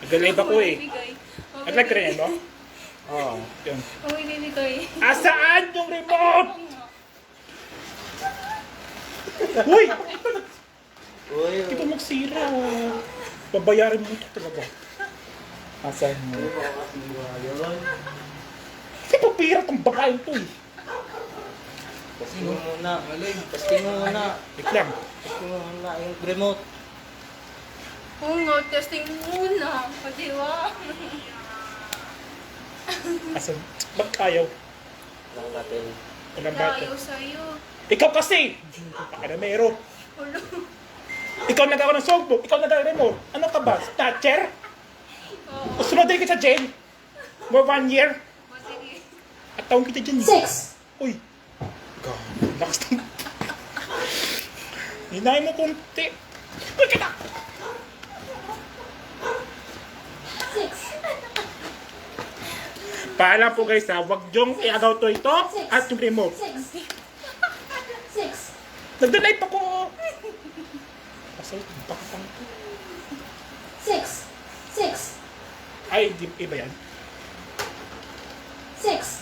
Nag-live ako eh. Nag-live ka rin, no? Oo, yun. Kung ibibigay. Asaan yung remote? Uy! Uy, Hindi ka magsira. Babayarin mo ito talaga. Asan mo? yun. Kasi papirat ang bakain to eh. Testing mo muna. Testing mo muna. Wait lang. Testing mo muna yung remote. Oo nga, testing muna. Pwede ba? Asan? Ba't ayaw? Lang natin. Walang bata. Ayaw sa'yo. Ikaw kasi! Baka na meron. Ulo. Ikaw nagawa ng songbook. Ikaw nag-remote. Ano ka ba? Snatcher? Oo. O sunod din ka sa jail? More 1 year? O, sige. At taong kita dyan. 6, Uy! God, lakas ng... Hinay mo kunti. Uy, kita! 6, Paalam po guys ha, huwag yung i-agaw to ito at yung remote. 6, 6, Nagdalive ako! Kasi, bakit ito? 6, 6, Ay, di, iba yan. 6,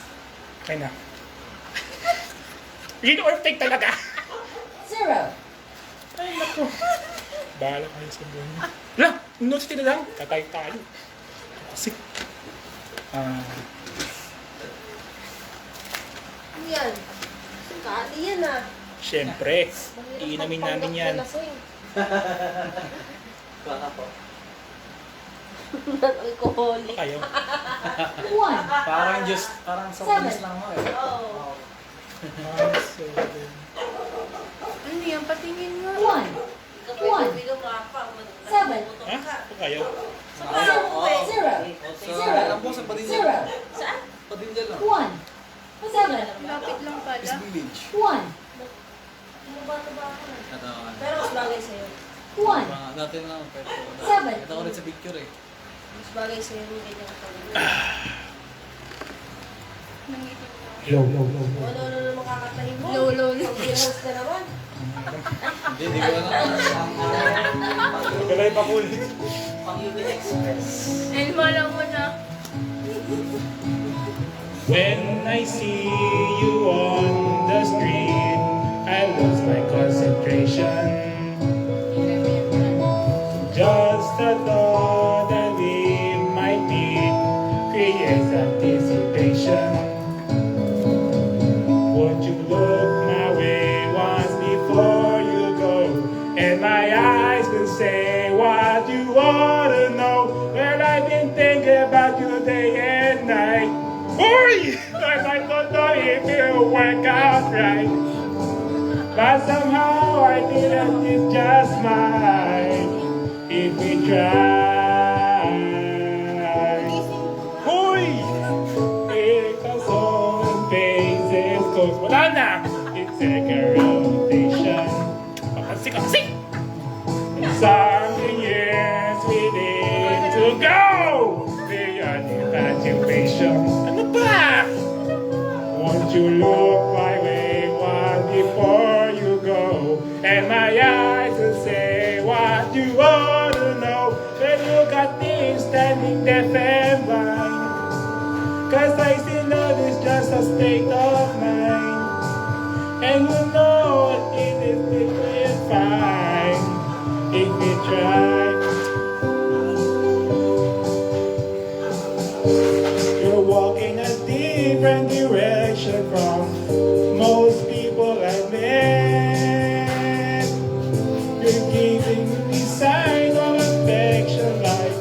Kaya na. Yun or fake talaga. 0. Ay, naku. Bahala kayo sa buhay niyo. Wala, notes na lang. Tatay tayo. Kasi, Ano yan? Kali yan ah. syempre, iinamin namin yan. Baka po. Alcoholic. Kayo. 1, Parang just, parang sa pulis lang mo eh. Oo. Ano yan? Patingin nga. 1, Kapag bigaw ka pa. Seven. Ha? Ito kayo. 0, Alam mo sa Padilla. 0, Saan? Padilla lang. 1, 7, Lapit lang pala. East Village. 1, Bumaba ako na. Katawan. Pero mas bagay sa'yo. 1, Dati na lang. Seven. Kita ko rin sa picture eh. Mas bagay sa'yo yung ganyan ka pala. Nangitim na. Ano naman kakatahin mo? Lolo. Pag-host ka naman. Hindi, di ko alam. Nag-live ako ulit. Pang UV Express. And malang mo na. When I see you on the street, I lose my concentration. Just the thought that we might meet creates anticipation. Would you look my way once before you go? And my eyes will say what you want to know. Well, I've been thinking about you day and night. Hurry! And I don't know if it'll work out right. But somehow I didn't, it's just mine. If we try. Huy! Because all the faces close. Wala na! It's like a rotation. Pakasik-kasik! Something years we need to go beyond infatuation. Ano ba? Won't you look my way one before you go? And my eyes will say what you want to know. When you got me standing deaf and blind. Cause I still know it's just a state of mind. And you know it is different fine if we try. You're walking a different direction from most people I met. You're giving me sign of affection like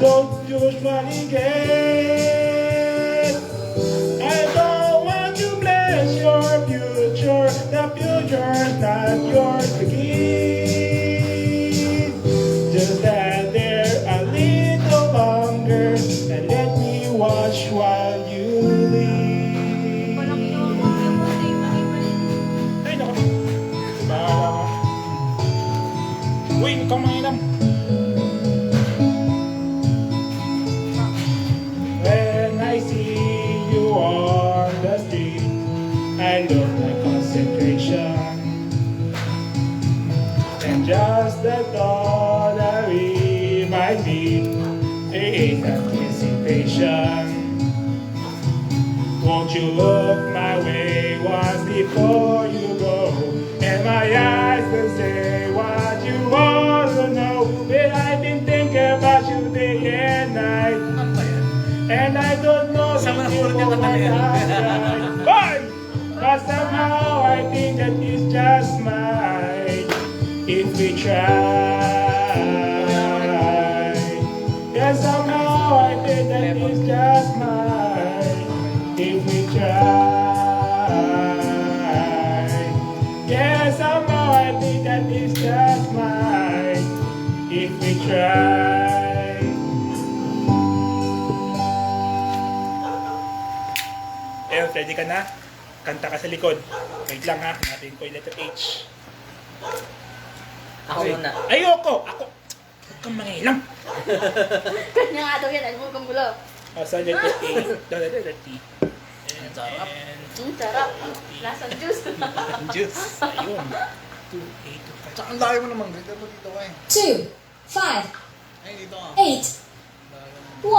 don't usually get. I don't want to bless your future. The future's not yours to give. Just stand there a little longer and let me watch while you leave. Walang inuuwi mo. Hindi mali-mali. Ay, naku. Bahala ka. Uy, huwag kang manginom. When I see you on the street, I lose my concentration. And just the thought that we might meet in anticipation. Won't you look my way once before you go? And my eyes will say what you want to know. But I've been thinking about you day and night. And I don't know Sama na if you puro niya know kanta na yan. what Boy! But somehow I think that it's just mine if we try. Yeah, somehow I think that it's just mine if we try. Yeah, somehow I think that it's just mine if we try. Eh, ready ka na? Kanta ka sa likod. Wait lang ha, hanapin ko yung letter H. Ako muna. Ayoko! Ako! Huwag kang mangilang! Kanya nga daw yan. Ano mo kang gulo? Sa letter A, the letter T. Ang sarap. And Sarap. Lasang juice. Ang juice. ayun. 2, 8, 2, 5. Tsaka ang layo mo naman, Greg. Dapat dito ka eh. 2, 5, Ay, dito ka. 8, 1.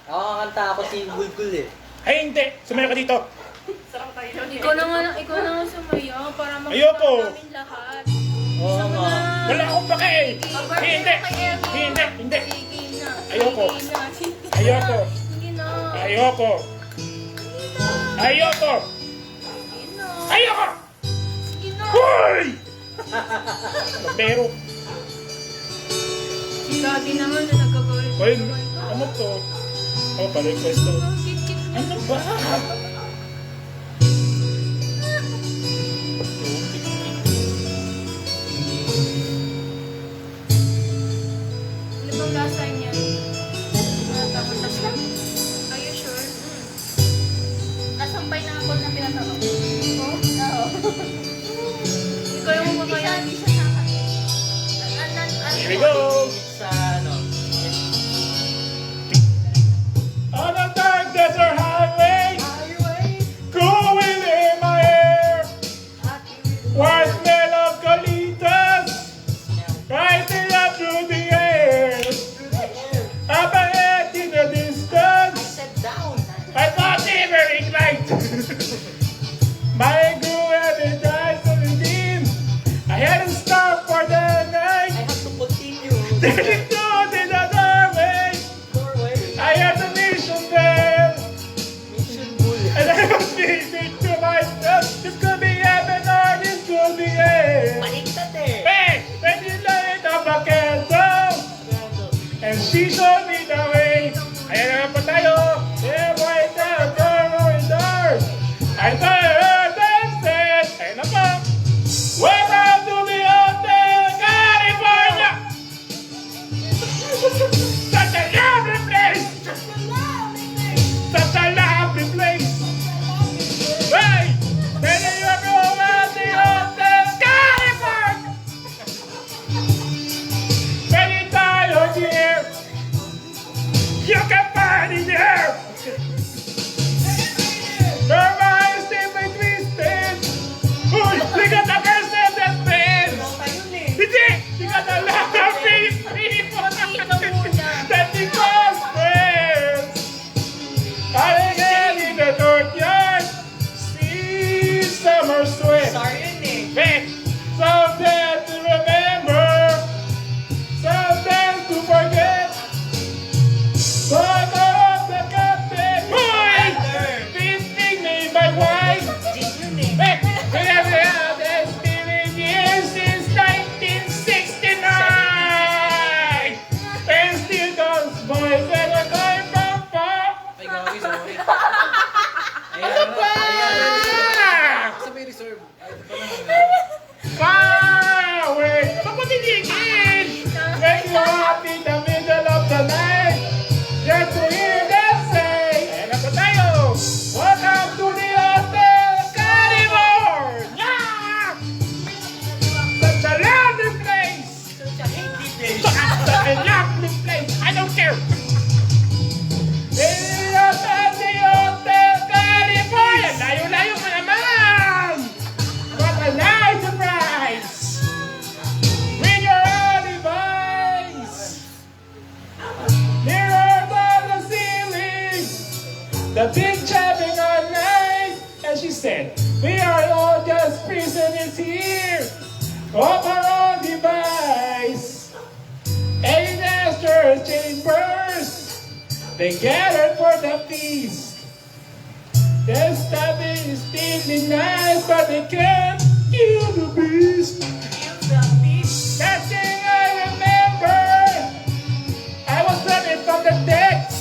Ako kakanta ako si Gulgul eh. Ay, hindi! Sumayo ka dito! Ikaw na nga sumayaw para Ayoko. makita namin lahat. Oo Sama nga. na. Wala akong pake! Hindi! Hindi! Hindi! Sige na. Ayoko. Sige na. Sige na. Ayoko. Sige na. Ayoko! Ayoko! Sige na. Ayoko! Sige na. Hoy! Pero, Si Daddy naman na nagkagalit. hoy, ano to? Oh, pa-request to. Kit-kit na. Ano ba? Ano bang lasa niya? Tapos lang. Are you sure? Nasampay na ako na pinatanong. Oo. Oo. Ikaw yung mamaya. Hindi siya sa akin. Here we go! Sa ano. On a dark desert highway, going in my hair, white smell of colitas, rising up through the air. Up ahead in the distance, I thought they were ignite. My grew every died 17. I hadn't stopped for the I night. have to continue. Then it goes in the doorway. Doorway. I had the mission bell. Mission Bull. And I was thinking to myself, this could be heaven or this could be hell. Baliktad eh. Hey, when you light up a candle, and she showed me the way. Ayan naman po tayo. Yeah, right down, going doors. I saw her dancing. Ayan na po. Welcome to the Hotel California. Such a lovely place. Such a lovely place. Hey, when you go at the Hotel California. Anytime of year, you can find it there. Her mind is simply twisted. Uy, we got a person that's been. Hindi, we got a lot of people that become friends. Calling in the courtyard, see summer sweat. Sorry yun eh. Hey, something to remember, something to forget. But the big jabbing all night. And she said, we are all just prisoners here of our own device. And master chambers, they gathered for the feast. The stuffing is still nice, but they can't kill the beast. That thing I remember, I was running from the deck.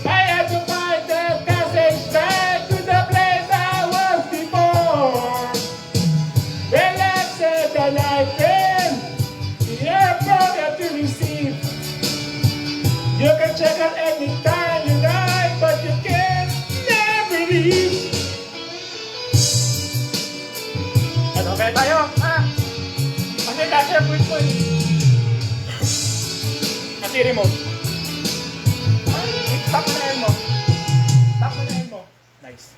I had to find the passage back to the place I was before. Relax at the life end, you're program to receive. You can check out anytime you like, but you can't never leave. Ano kaya tayo? Ha? Kasi dati ang quick one. Kasi remote. Tap mo na yan mo. Tap mo na yan mo. Nice.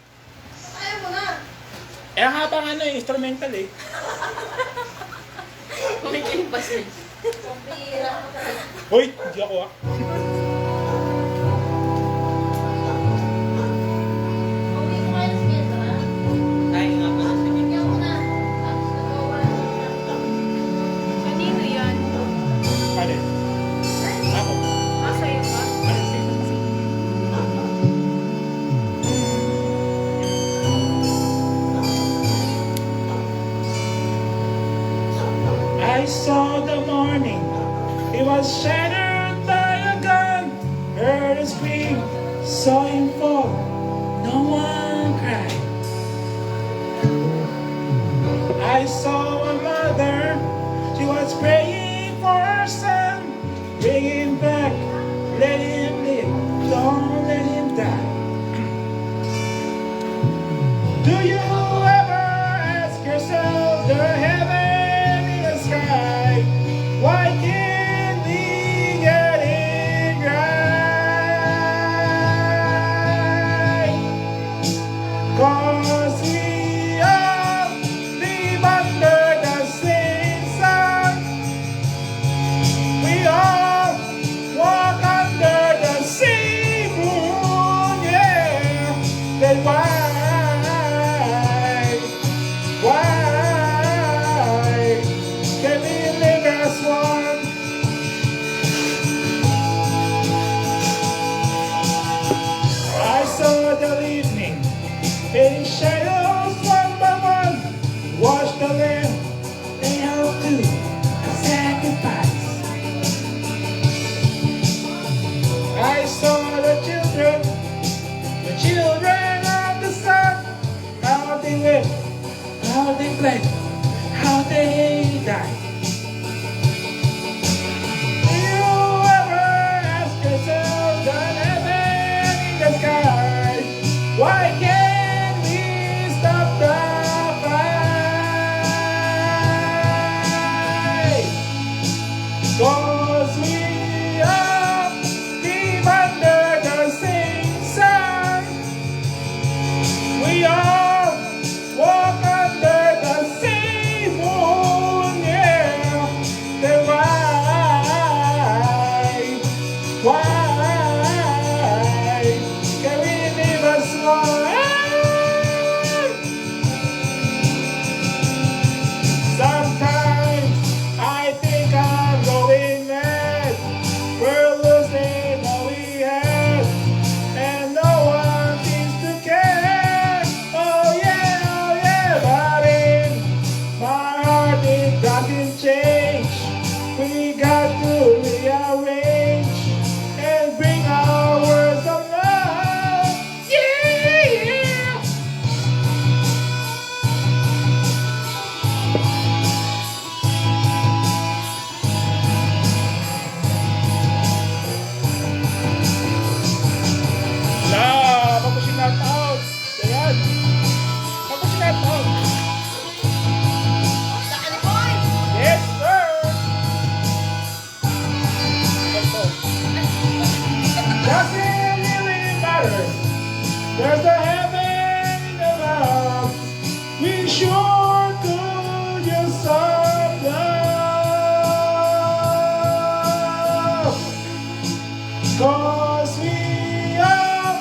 Ayaw mo na. Eh, ang habang ano eh, instrumental eh. Kumikilig pa siya. Pambira mo talaga. Hoy, hindi ako ah. Pauwi ko kayo sa mesa, ha? Ay, nga pala si Bigyan ko na. Tapos nagawa na. Kanino yan? Ano? Ako. Ah, sa'yo ba? Ano sa'yo kasi? I saw the morning, it was shattered by a gun. Heard a scream, saw him fall, no one cried. I saw a mother, she was praying for her son. Bring him back, let him live, don't let him die. Do you ever ask yourself, the heaven in the sky, why can't we get it right? 'Cause we all live under the same sun. We all walk under the same moon, yeah. Then why can we live as one? I saw the evening, in shadows one by one, watch the land, they all do a sacrifice. I saw the children of the sun, how they live, how they play, how they die. Do you ever ask yourself, the heaven in the sky, why can't we stop the fight? 'Cause we all live under the same sun. We all walk under the same moon, yeah. Then why can we live as one? Sometimes I think I'm going mad. We're losing all we have, and no one seems to care. Oh yeah, but in my heart it doesn't change. We got to rearrange and bring our words of love. Yeah. La, papusin natin out. Ayan. Papusin natin out. Yes, sir. Ito. Doesn't really matter. There's a heaven in the love. We sure could use some love. 'Cause we all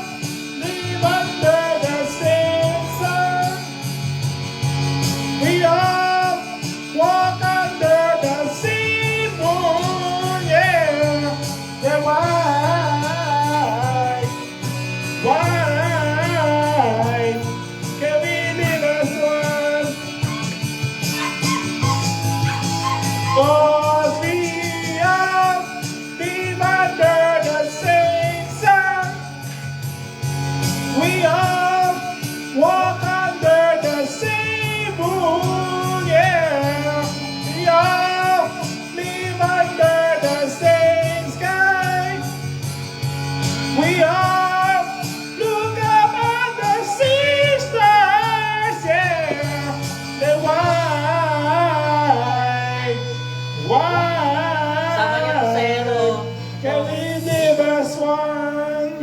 only live as one.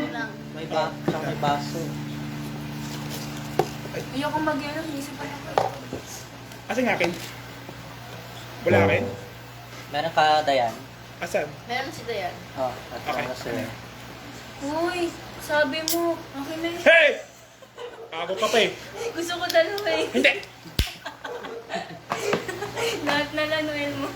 May baso. Ayoko mag-ano, hinisipan ako. Asan yung akin? Wala akin? Meron ka, Dayan? Asan? Meron si Dayan. Oh, at Okay. sir. Uy, sabi mo, okay na yun. Hey! Ako ka pa eh. Gusto ko dalawa eh. Hindi! Lahat na lang, Noel mo.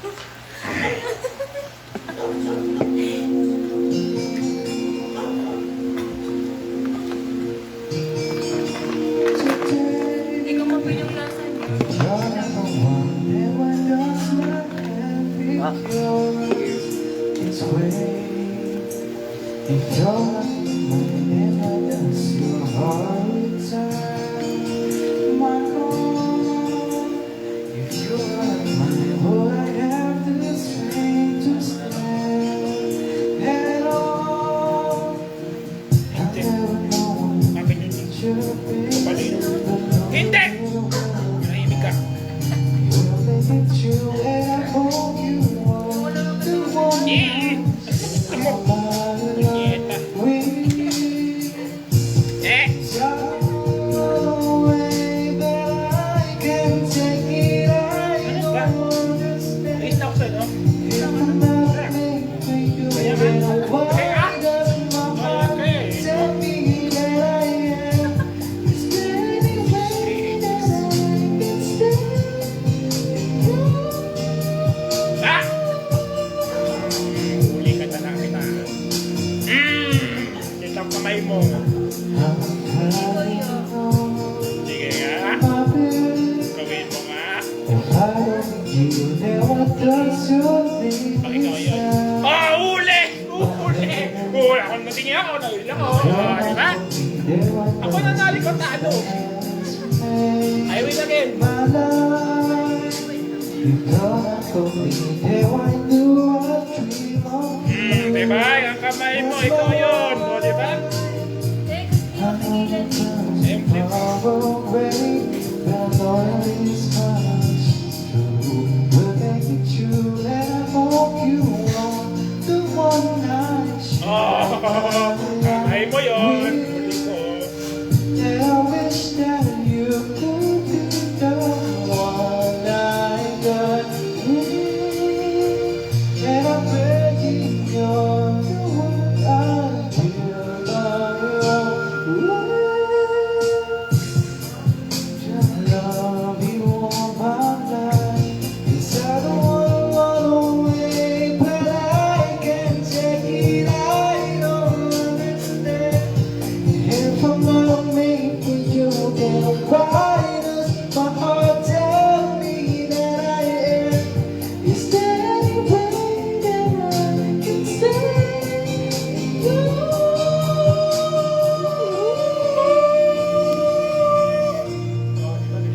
Hindi ko mapil yung lasa niya. Ah, Akin yun. Palino. Hindi! Nahimik ka. Eh! Gusto mo? Punyeta. Eh! Ano ba? Ayos na ako sa'yo. Kaya nga. Kaya? Okay. Ah! Huli ka na lang kita. Yan ang kamay mo. Sige nga. Gawin mo nga. Ang ikaw yun. Oh, huli! Huli! Huli! Ako natingin ako. Nahuli ako. Oh, di ba? Ako na nalikotado. I win again. Diba? Ang kamay mo, ikaw yun. O, diba? Eh, kasi hindi ko pigilan. Siyempre. Oh, kamay mo yun. Huli ko.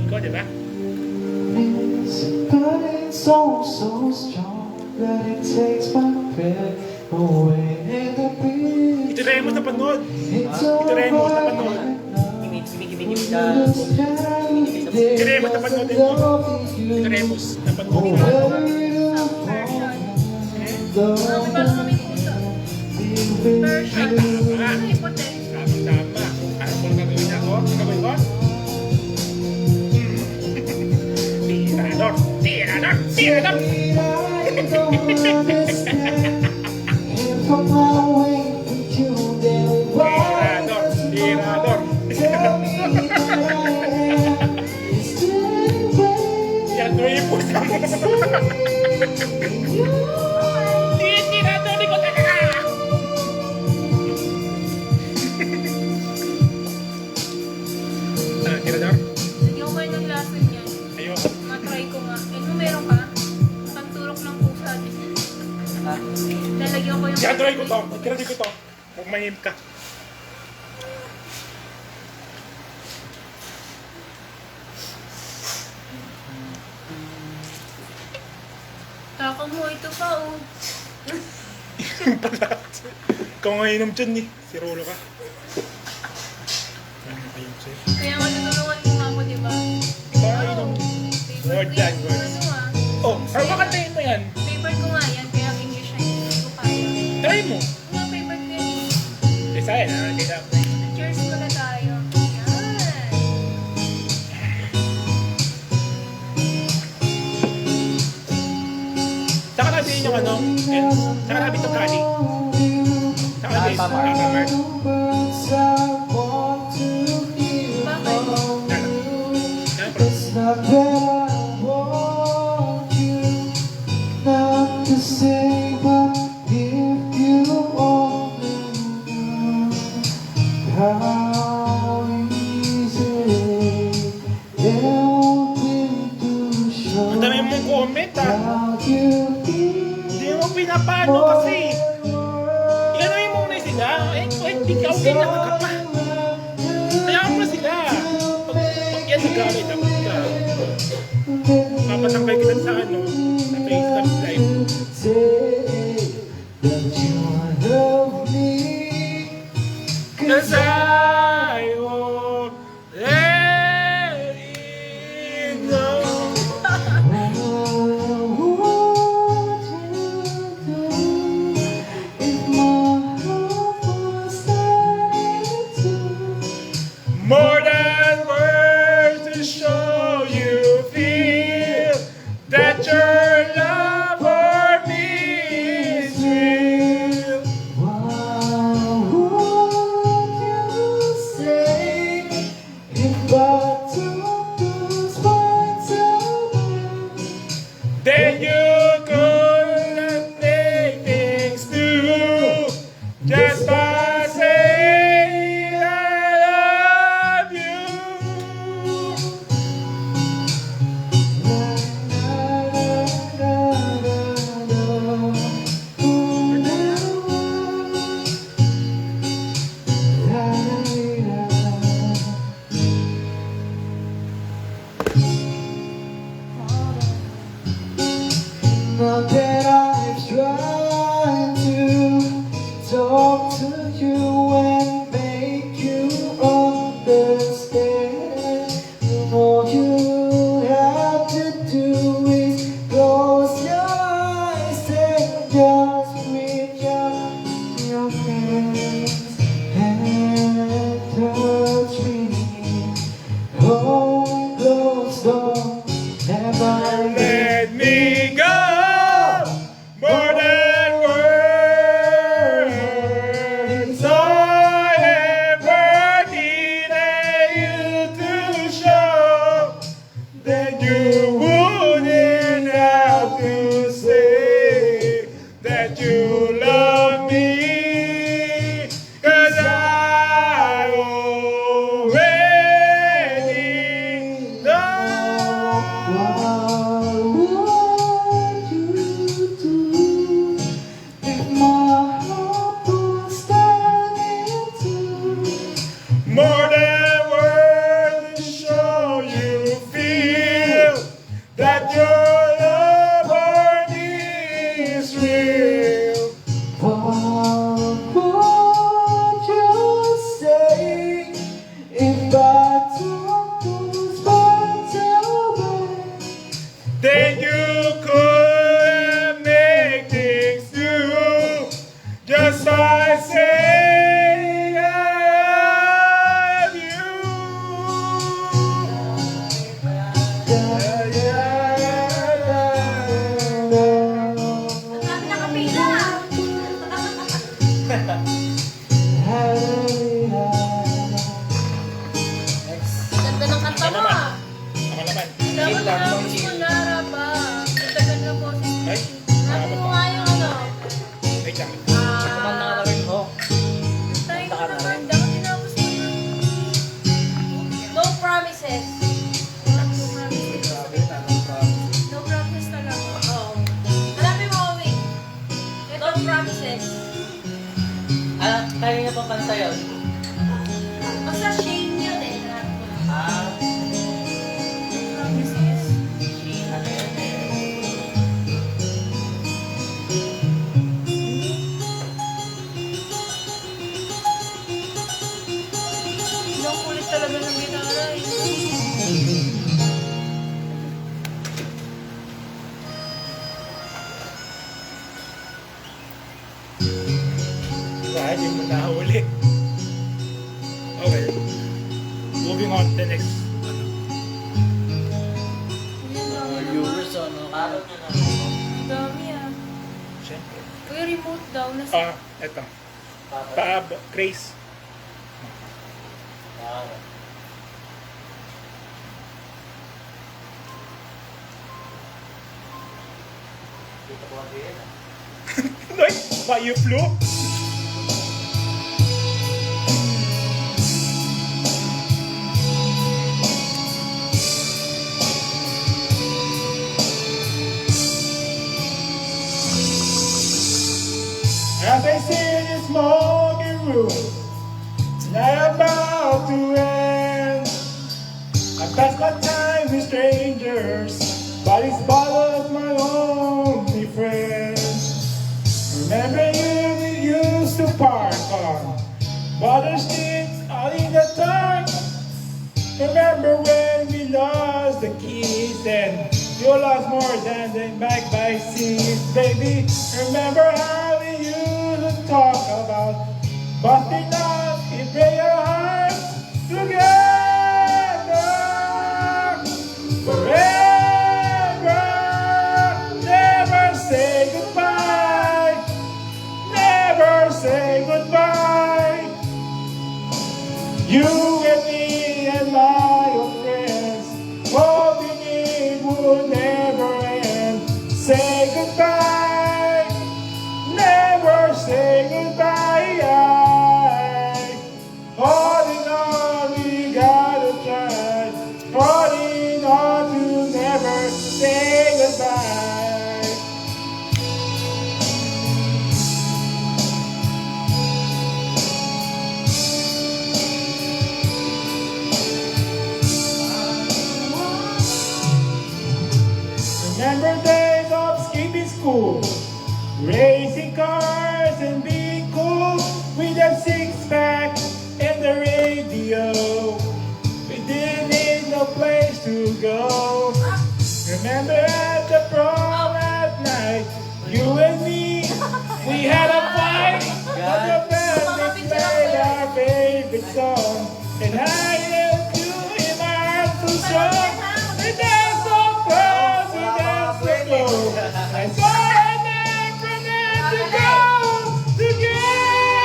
Ikaw, diba? So strong that it takes my breath away and the breeze. Ito rin mo sa panood. It's Ito rin mo sa panood. Gimik ka. Ito rin mo sa panood din mo. Ito rin mo sa panood din mo. Mami, parang kami puso. Version. Ano yung puti? Tama-tama. Ano kung gagawin ako? Ano gagawin ko? Tirador! Tirador! Tirador! Tirador! Yan, doon yung pusa mo. Tirador! Di ko talaga! Tirador? Hindi ko kayo ng lasa niyan. Ayoko. Matry ko nga. Eh, kung meron ka, pagturok ng pusa din. Lalagyan ko yung... Tirador ko to. Tirador ko to. Huwag mahim ka. Tako mo, ito pa oh. Ikaw nga inom dyan eh. Si Rolo ka. Ano kayo sa'yo? Kaya matutulungan mo nga ako, di ba? Ikaw nga inom. Word yan, Favorite ko word. ano ah. Oh, ano kakantayin mo yan? Favorite ko nga yan, kaya English na hindi ko kaya. Try mo. Sa'yo, nakakita ko. Cheers muna tayo. Yan. Saka natin yung ano, and saka natin itong kani. Saka natin yung Papa. Papa Mart. It's not that I want you not to say, but if you only knew how easy it would be to show Ang dami mong comment ah. how you feel. Hindi mo pinapano kasi. Iano'y muna sila. Eh, hindi ka okay na ka pa. Kaya mo na sila. Pag yan nagalit, dapat ka. Papatangkay kita sa ano, sa Facebook Live. Say that you love me, Cause I won't let it go. what would you do if my heart was starting to More than words to show you feel that your love for me is real. What would you say if I took those words away? Then you couldn't make things new just by saying I love you. Now that I've tried to talk to you and make you understand, all you have to do is close your eyes and just reach out your hands and touch me. Hold me close, don't ever Let me go. More than words, I ever needed you to show that you wouldn't have to say that you love me. 'Cause I already know. What would you do if my heart was starting to? More than words to show you feel that your love for me is real. What would you say if I took those words away? Then you could make things new just by saying I love you. Sabi nakapila. Ganda ng kanta mo ah. Ako naman. Dapat lang, tinapos chill. mo na, Rapa. Matagal na po. Ay, Sabi mo nga yung ano. wait lang. Kumanta ka na rin ko. Tayo ko naman. Dapat tinapos mo na. No promises. No promise talaga. Oo. Hanapin mo, wait. No promises. Ah, kaya niya pa kanta yun? Basta shame yun eh. Hanapin mo. Ah, Promises. ano yun eh. Ang kulit talaga ng gitara eh. Diba, hindi mo nahuli. moving on to the next. Viewers, ano? Ang dami ah. Siyempre. Uy, remote daw. Nasa Eto. Tab, Grace. Noy, why you flew? As I sit in this smoking room, tonight about to end. I pass my time with strangers, but this bottle's my only friend. Remember we used to park on Butter Street out in the dark. Remember when we lost the keys and you lost more than the back by seat, baby. Remember how we used to talk about busting up and break our hearts together forever. Never say goodbye. Never say goodbye. You and me and my old friends, hoping it would never end. Say goodbye. Never say goodbye. Holding on, we gotta try. Holding on to never say goodbye. Remember days of skipping school, racing cars and being cool with a six-pack and the radio. We didn't need no place to go. Remember at the prom at night, you and me, we had a fight. But the band played our favorite song, and I held you in my arms so strong. We danced so close, we danced so close. I saw her never meant to go together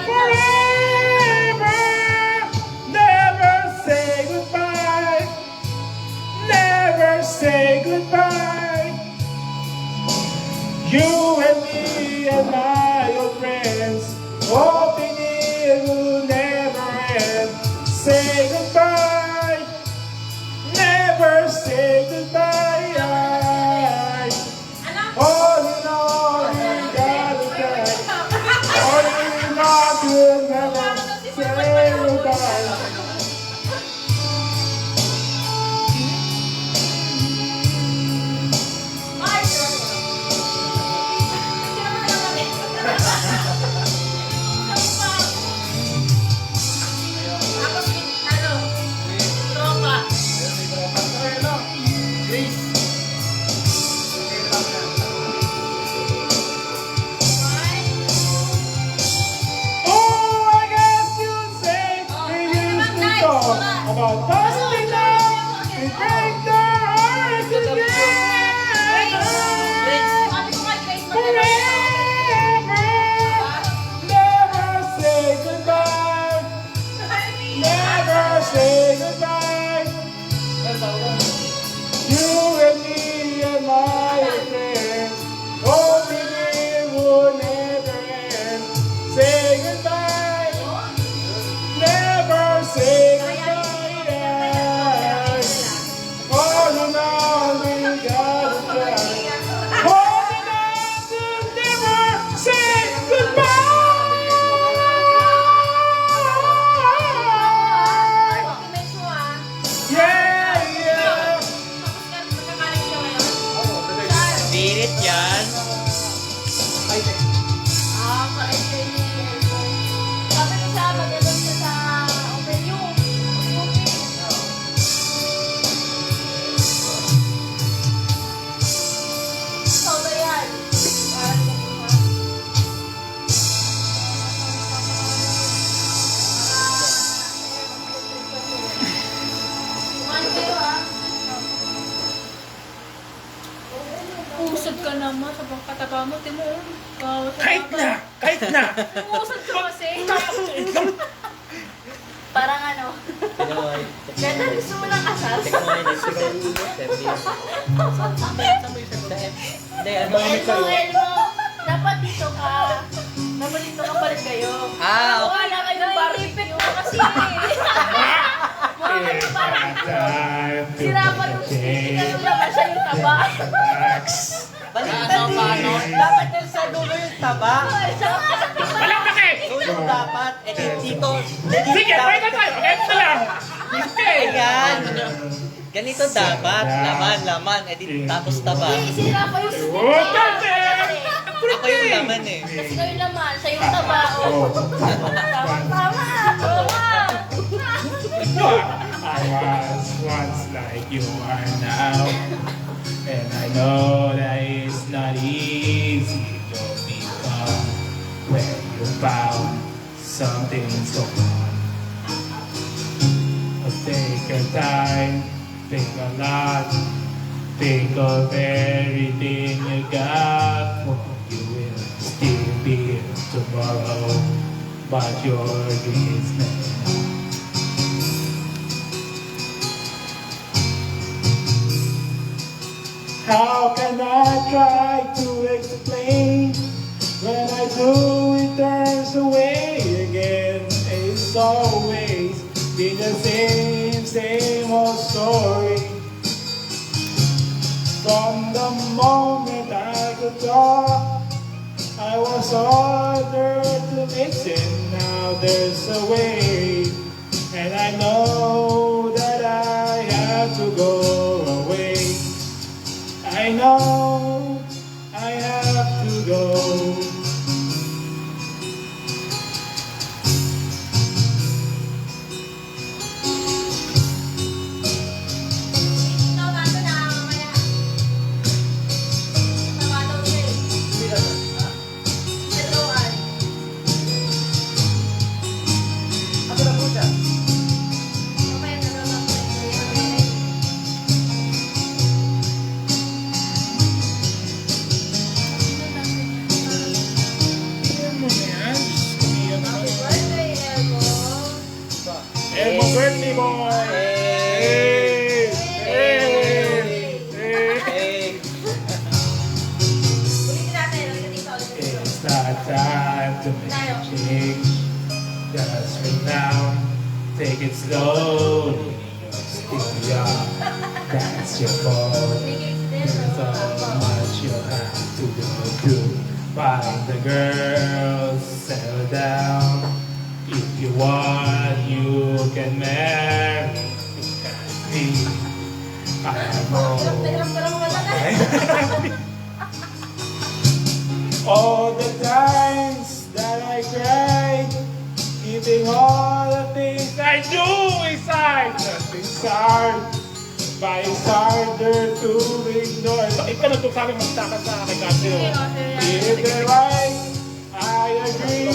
forever. Never say goodbye. Never say goodbye. You and me and my old friends, hoping it will never end. Say goodbye. Never say goodbye. Holding on, we gotta try. Holding on to never say goodbye. Oh, I guess you'd say we used to talk about busting up and break their hearts together forever. Never say goodbye. Never say goodbye. You and me and my friends, hoping it would never end. Say goodbye. Never say goodbye. Holding on, we gotta try. Holding on to never say goodbye. Yeah, yeah. Spirit yan. ate mo. Wow, Kahit na! Kahit na! Umusad ka kasi. Parang ano. Pinoy. Ganda, gusto mo ng kasal? Pinoy, Mexican, Serbia. Hindi, ano? Elmo. Dapat dito ka. Dapat dito ka palit kayo. Ah, okay. Wala kayo ng barbecue. Kasi It's time to Sira pa make a yung hindi change. kayo naman siya yung taba. Relax. Baliktad din. Dapat din sa dulo yung taba. Walang pake! Dulo dapat. Eh, dito. Sige, pwede tayo. Ganito lang. Hindi. Ayan. Ganito dapat. Laman. Eh, di, tapos taba. Sira pa yung Oh, kasi! Ako yung laman eh. Kasi kayo naman, siya yung taba. Oh. Tama. I was once like you are now, and I know that it's not easy to become when you found something so wrong. Take your time, think a lot, think of everything you got. You will still be here tomorrow, but your dreams may not. How can I try to explain when I do it turns away again? It's always been the same old story. From the moment I could talk, I was ordered to listen. Now there's a way, and I know that I have to go away. I know I have to go. Ako na po siya. Elmo birthday boy! Hey! Hey! Hey! It's not time to make a change. Just right now, take it slowly. Still young, that's your fault. There's so much you have to go through. Find the girl, settle down. If you want, you can marry. Me, I'm all the times that I cried, keeping all the things I do inside. Nothing's hard, but it's harder to ignore. So, ikaw na ito sa akin magtaka sa akin kasi. If they're right, I agree.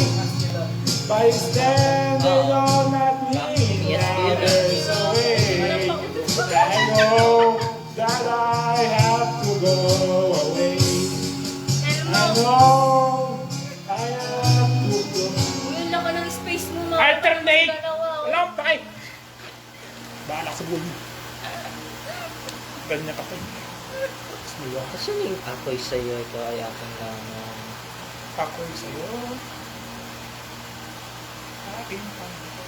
By standing on that knee, now there's a way. I know that I have to go away. I know I have to go. Uy, laka ng space mo mga. Alternate! Dalawa, oh. Alam, bakit? Bahala sa buhay. Ganyan ka pa. Kasi yung ako'y sa'yo, ikaw ay aking lamang. Ako'y sa'yo. Aking panginoon.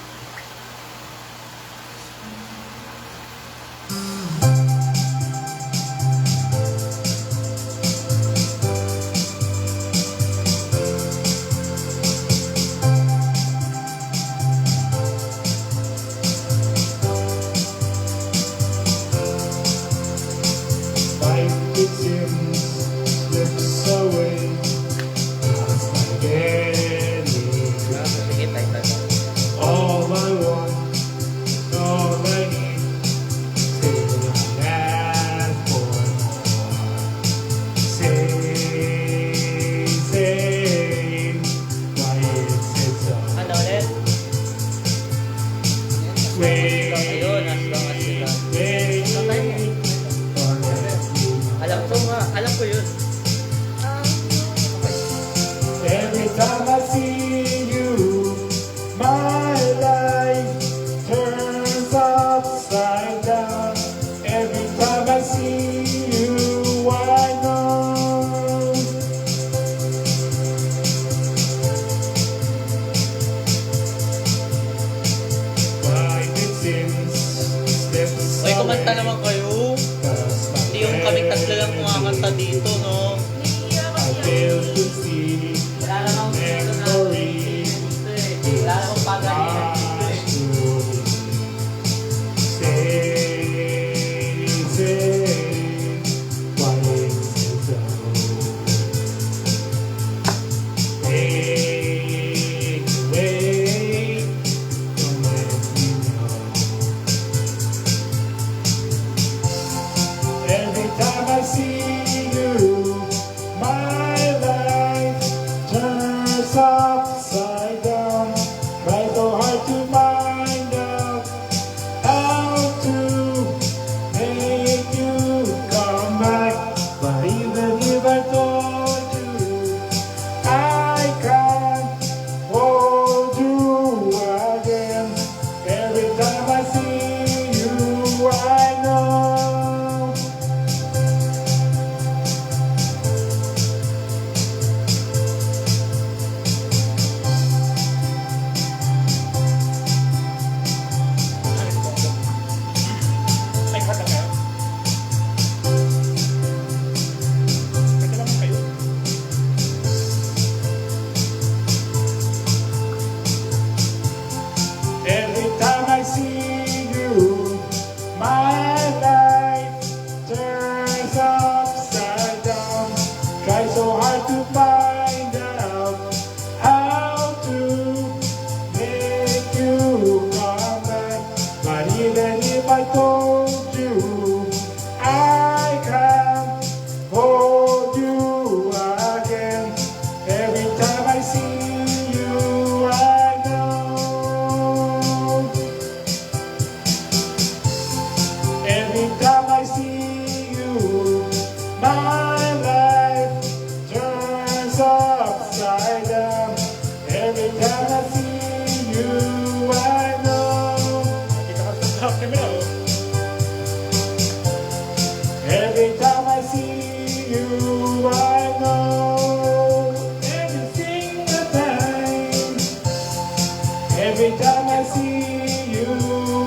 Life it seems slips away. As my daily Sige, tayo. all upside down. Every time I see you, I know. Kita ka sa camera. Every time I see you, I know. Every single time. Every time I see you,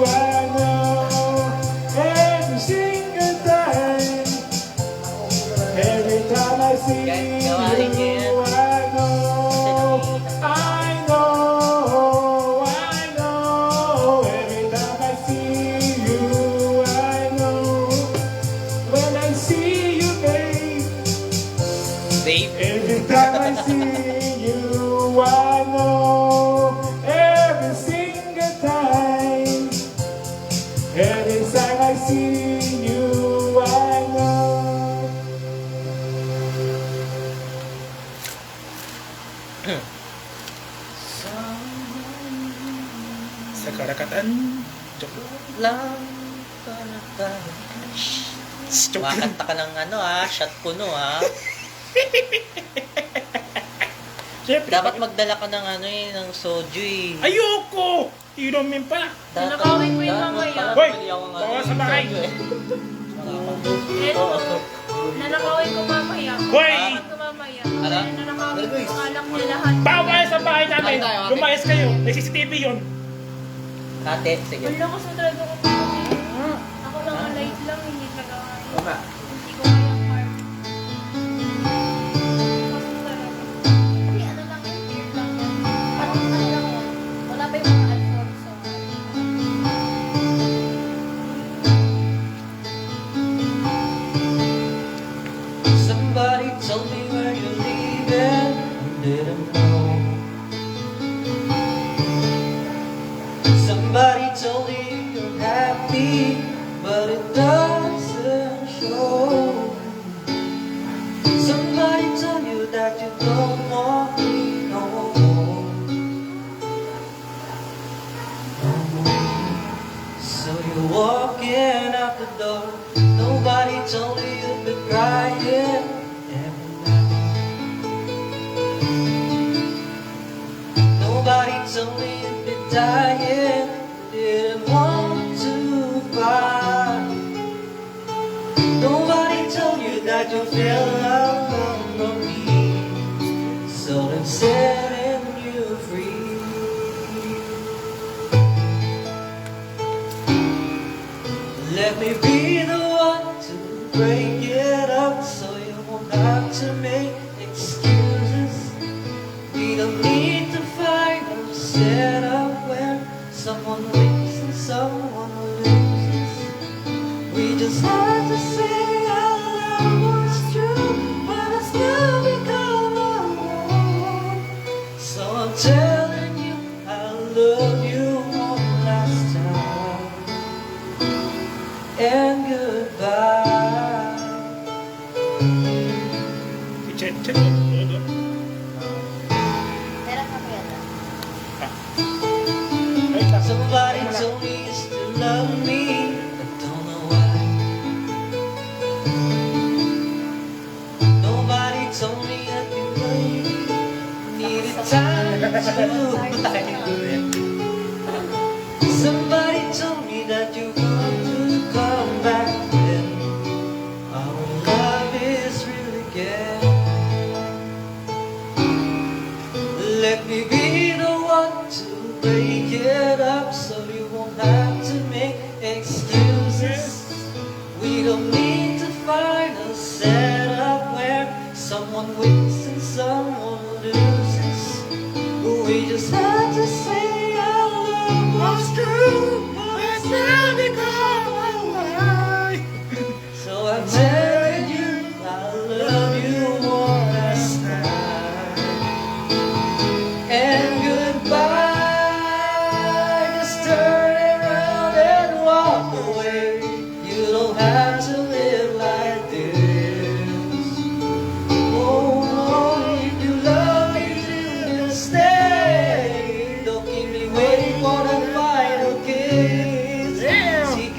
I know. Every single time. Every time I see you, I know. I know. I know. Every time I see you, I know. When I see you, babe. Babe. Every time I see you, I know. Every single time. Every time I see you, I know. Sa karakatan. Joke. Lang para tayo. Makakanta ka ng ano shot puno Siyempre. Dapat magdala ka ng ng soju Ayoko! Inumin pa. Nanakawin mo yung mamaya. Hoy! Bawa sa bahay. Nanakawin ko mamaya. Hoy! Nanakawin ko mamaya. Ano? Nanakawin ko yung alak niya lahat. Bawal sa bahay namin. Ate tayo, ate. Lumayas kayo. May CCTV yun. Ate, sige. Wala ko sa talaga kung ako lang ang light lang, hindi talaga. Hindi ko kayang mark. Kasi talaga. Hindi, ano lang yun, clear lang yan. Parang ano lang yan. Wala pa yung mga alcohol sa Somebody told me where you're leaving, didn't know. Somebody told you you're happy, but it doesn't show. Somebody told you that you don't want me no more. No more. So you're walking out the door. Nobody told you you'd be crying every night. Nobody told me you'd be dying. Didn't want to fight. Nobody told you that you feel alone on me. So I'm setting you free. Let me be the one to break it up, so you won't have to make excuses. We don't need to fight or set up when someone wins and someone loses. We just have to say our love was true, but it's now become alone. So I'm telling you I love you one last time. And goodbye. Check. Meron ka pa yata. Somebody told me you still love me, I don't know why. Nobody told me that you needed time to find. Somebody told me that you want to come back when our love is real again. Let me be the one to break it up, so you won't have to make excuses. We don't need to find a setup where someone wins and someone loses. We just have to say our love was true, but it's now become a lie. So I'm telling you I love you one last time. And goodbye. Just turn around and walk away. You don't have to live like this. Oh no, if you love me, just stay. Don't keep me waiting for the final kiss. Seek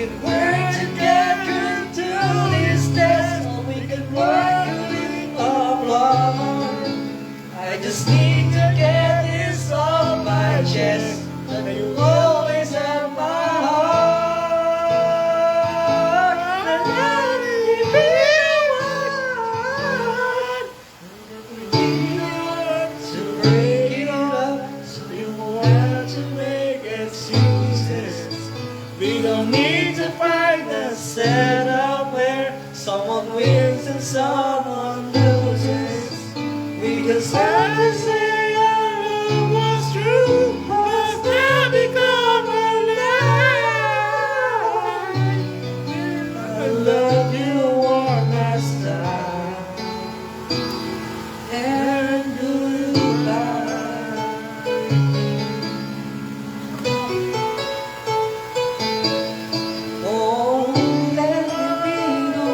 need to get this off my chest. That you always have my heart. And let it be one. To break it up, so you won't have to make excuses. We don't need to find a setup where someone wins and someone loses. We just have to say our love was true, but now become a lie. I love you one last time, and goodbye. Oh, let me be the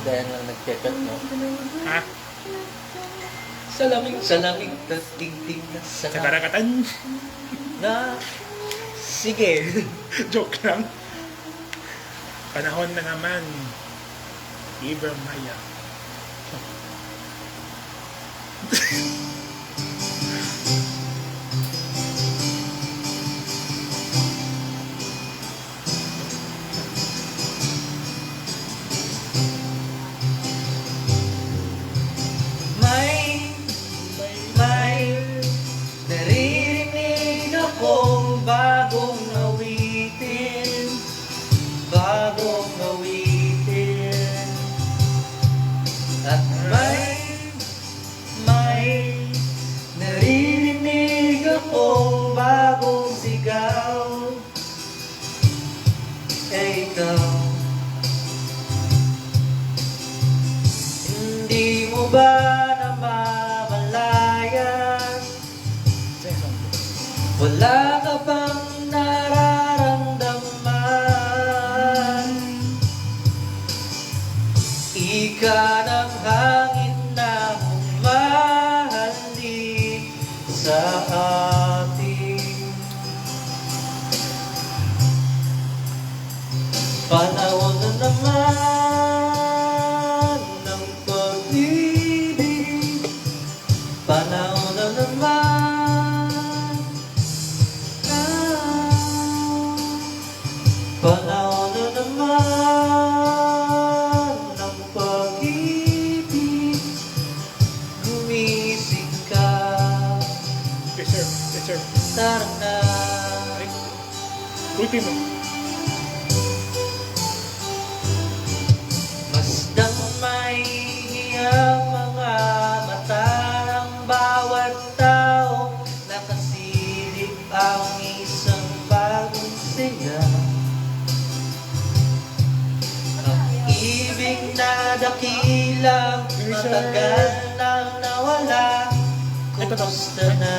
dahil lang nagcheck-up, no? Ha? Salaming tingting na Sa sarap karakatan. na. Sige. Joke lang. Panahon na naman. Iber Maya. May naririnig akong bagong awitin. At may naririnig akong bagong sigaw. Ikaw, hindi mo ba namamalayan? Wala ka bang nararamdaman? Ika ng hangin na humahalik sa atin. Panahon na naman ng pag-ibig. Panahon na naman. Panahon na naman ng pag-ibig. Gumising ka. Yes sir. Yes sir. Tara na. Ultimo. Masdang may hiyang mga mata ng bawat tao. Nakasilip ang isang bagong saya. Ang ibig na dakilang matagal nang nawala. Kumusta na?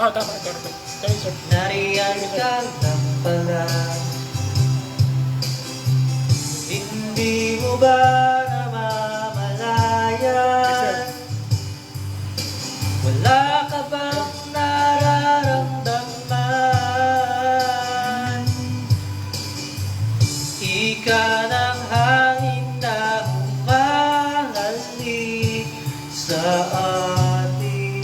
Ah, tama. Ito. Sorry sir. Nariyan ka lang pala. Hindi mo ba namamalayan? Wala ka bang nararamdaman? Ika ng hangin na humahalik sa atin.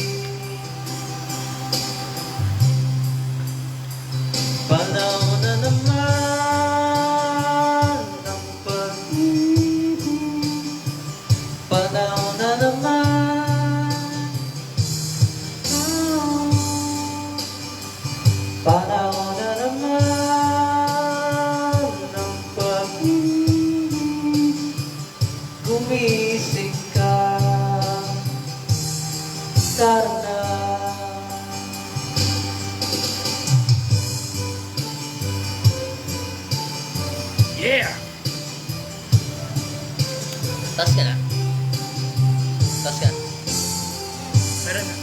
Panahon na naman ng pag-ibig. Panahon na naman. Panahon na naman ng pag-ibig. Gumising ka. Tara na. Yeah! Tas ka na. Tas ka. Meron na.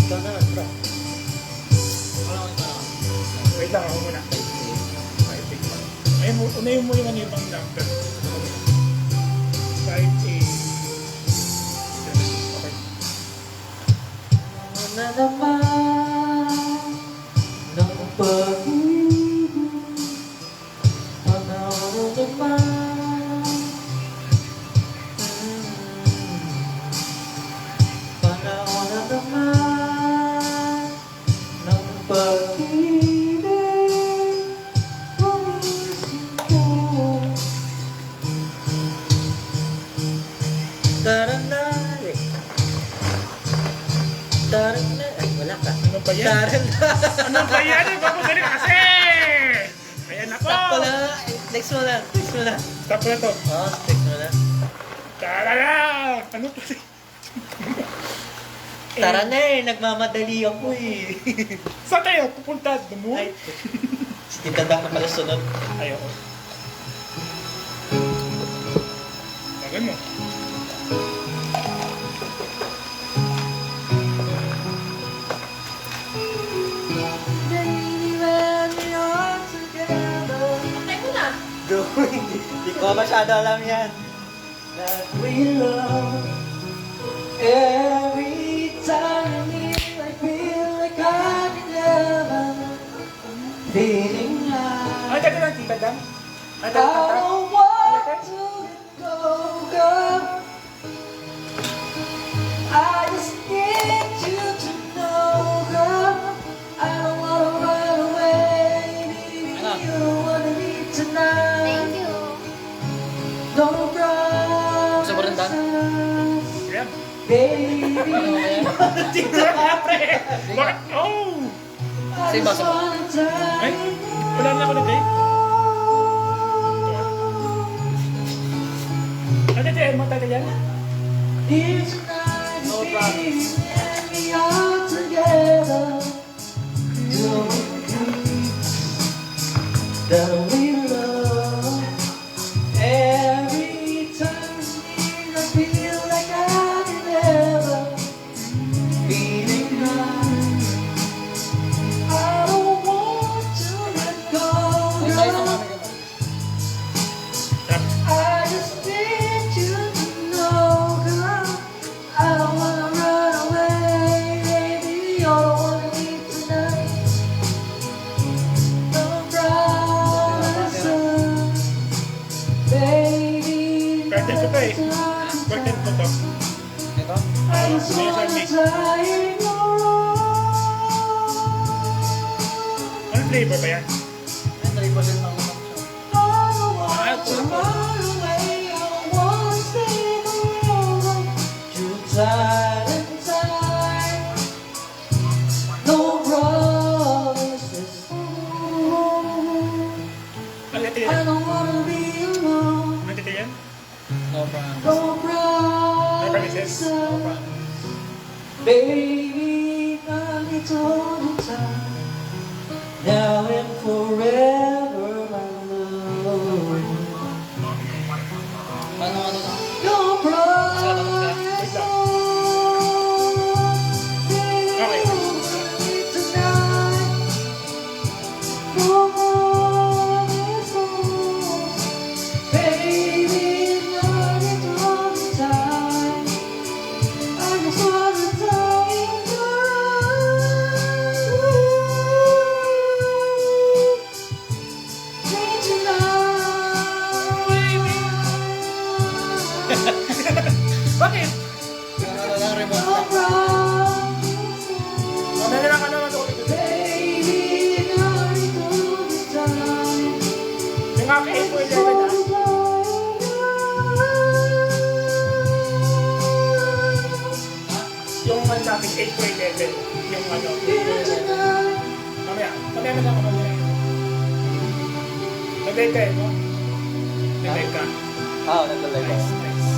Ikaw naman, bro. Wait lang ako muna. Ay, take pa. Ayun, unayin mo yung ano yung pang number. 5, 8, 7. Okay. Na naman ng pag-ibig, panahon naman. Panahon na naman ng pag-ibig, umisip ko. Tarana, tarana, ay wala ka. Ano ba yan? Tarana. Ano ba yan? Ipapagaling kasi! Ayan ako! Stop ko na. Next mo na. Next mo na. Stop ko na to. Oh, next mo na. Tara na! Ano pa rin? Tara na eh. Nagmamadali ako eh. Saan tayo pupunta? Dumo? Ay, si Tita Dak na pala sunod. Ayoko. Tagal mo. Baby, when we are together. Patay mo na. Hindi ko masyado alam yan. That we love. Every time I feel like I'm in heaven. Feeling Ay, high. tagal lang, tita Dam. Ay, I tagal lang. don't want to let go, girl. I just need you to know, girl. I don't wanna run away, baby. You don't wanna leave tonight. Thank you. Don't run. Gusto mo rin, Dan? Yan. Baby, Pre! Bakit? Oh! I Same just basa ba? wanna Ay, die. wala na ako na date. Ano ito? Ano tayo yan? Here tonight, No baby, promise. and we are together. Doing that we love. Every time I feel like I'm in heaven, feeling high. I don't want to let go, girl. I just need you to know, girl. I don't wanna run away, baby. You're the one I need tonight. No promises, baby. Birthday ko to eh. Birthday ko to. Ito? I just May wanna isang mix. die in your arms. Ano flavor ba yan? 3% lang naman siya. I don't want to run away. I don't wanna stay forever. Too tight and tight. No promises. Ano ito I yan? don't wanna be alone. Ano ito yan? No promise. No promises. promises. Baby, I need to hold you tight. Now and forever, my love. Paano ano lang? No promises. Okay. Tonight. No promises. Baby, I need to hold you tight. I just wanna die in your arms. Tonight. Bakit? Yung ano lang, remote No lang. promises. Mamaya lang ka naman ako dito. Baby, I need to hold you tight. Yung aking Apple 11 ah. Yung ano namin, 8 grade level. Yung ano. Mamaya. Mamaya na lang ako mamaya. Nag-live ka eh, no? Nag-live ka. Oo, naglalagay Nice, ko. nice.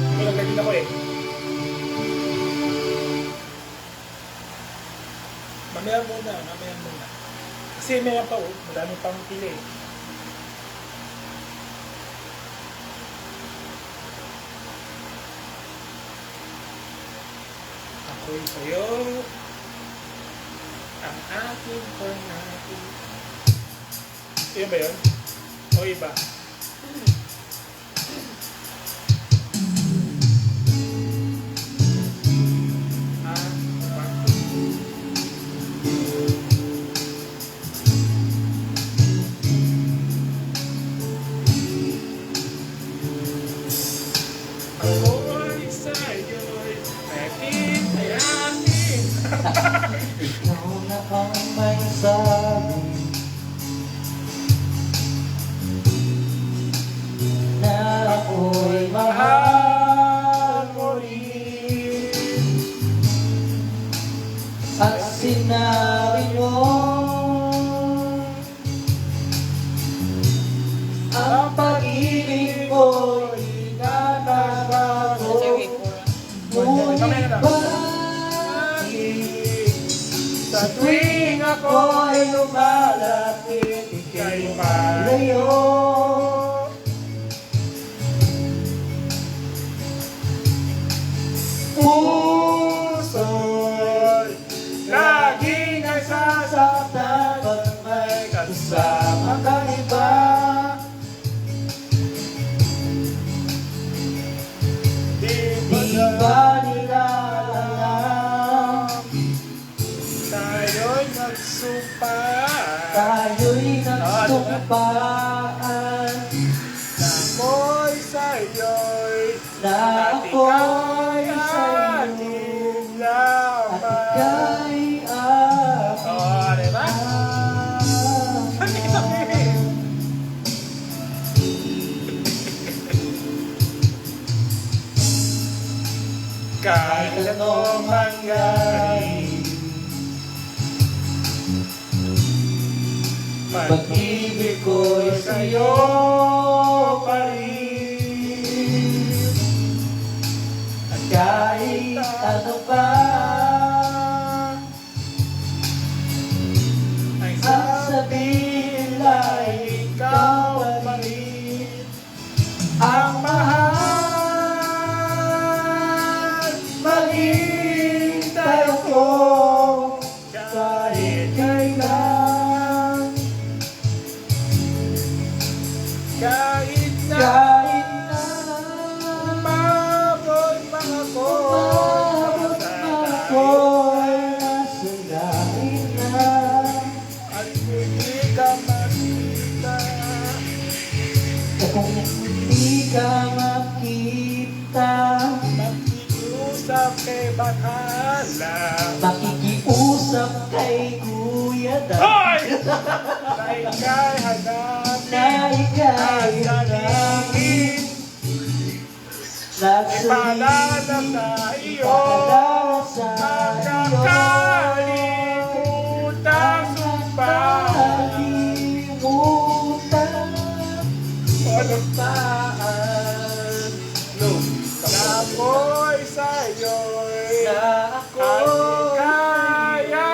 Ako nag-live din ako eh. Mamaya muna, mamaya muna. Kasi meron pa oh, madami pang pili eh. Ako'y sa'yo, ang aking fornati. Yun ba yun? O iba? Ah, iba. bakit ika'y Kayo malayo? Puso'y laging nagsasaktan pag may kasama kang iba. Di ba nila alam? Tayo'y nagsumpa Tayo'y nagsumpaan Ako'y sa'yo'y na ako'y sa'yo ating at laban. ika'y aking Oh, diba? Kahit anong mangyari, Pag-ibig ko'y sa'yo pa rin. At kahit ano pa ay ang sabihin ay ikaw pa rin ang mahal. Maghintay ako kahit kailan. kahit na Kahit na umabot pa ako umabot na ako'y nasa langit na. at hindi ka makita, At kung hindi ka makita, makikiusap kay Bathala. makikiusap kay Kuya Dan Hoy! Na ika'y hanapin na ika'y at hanapin. ipaalala sa iyo Ipaalala sa makakalimutang sumpa. Kalimutan Pagpaan na ako'y sa'yo'y na at ako'y kaya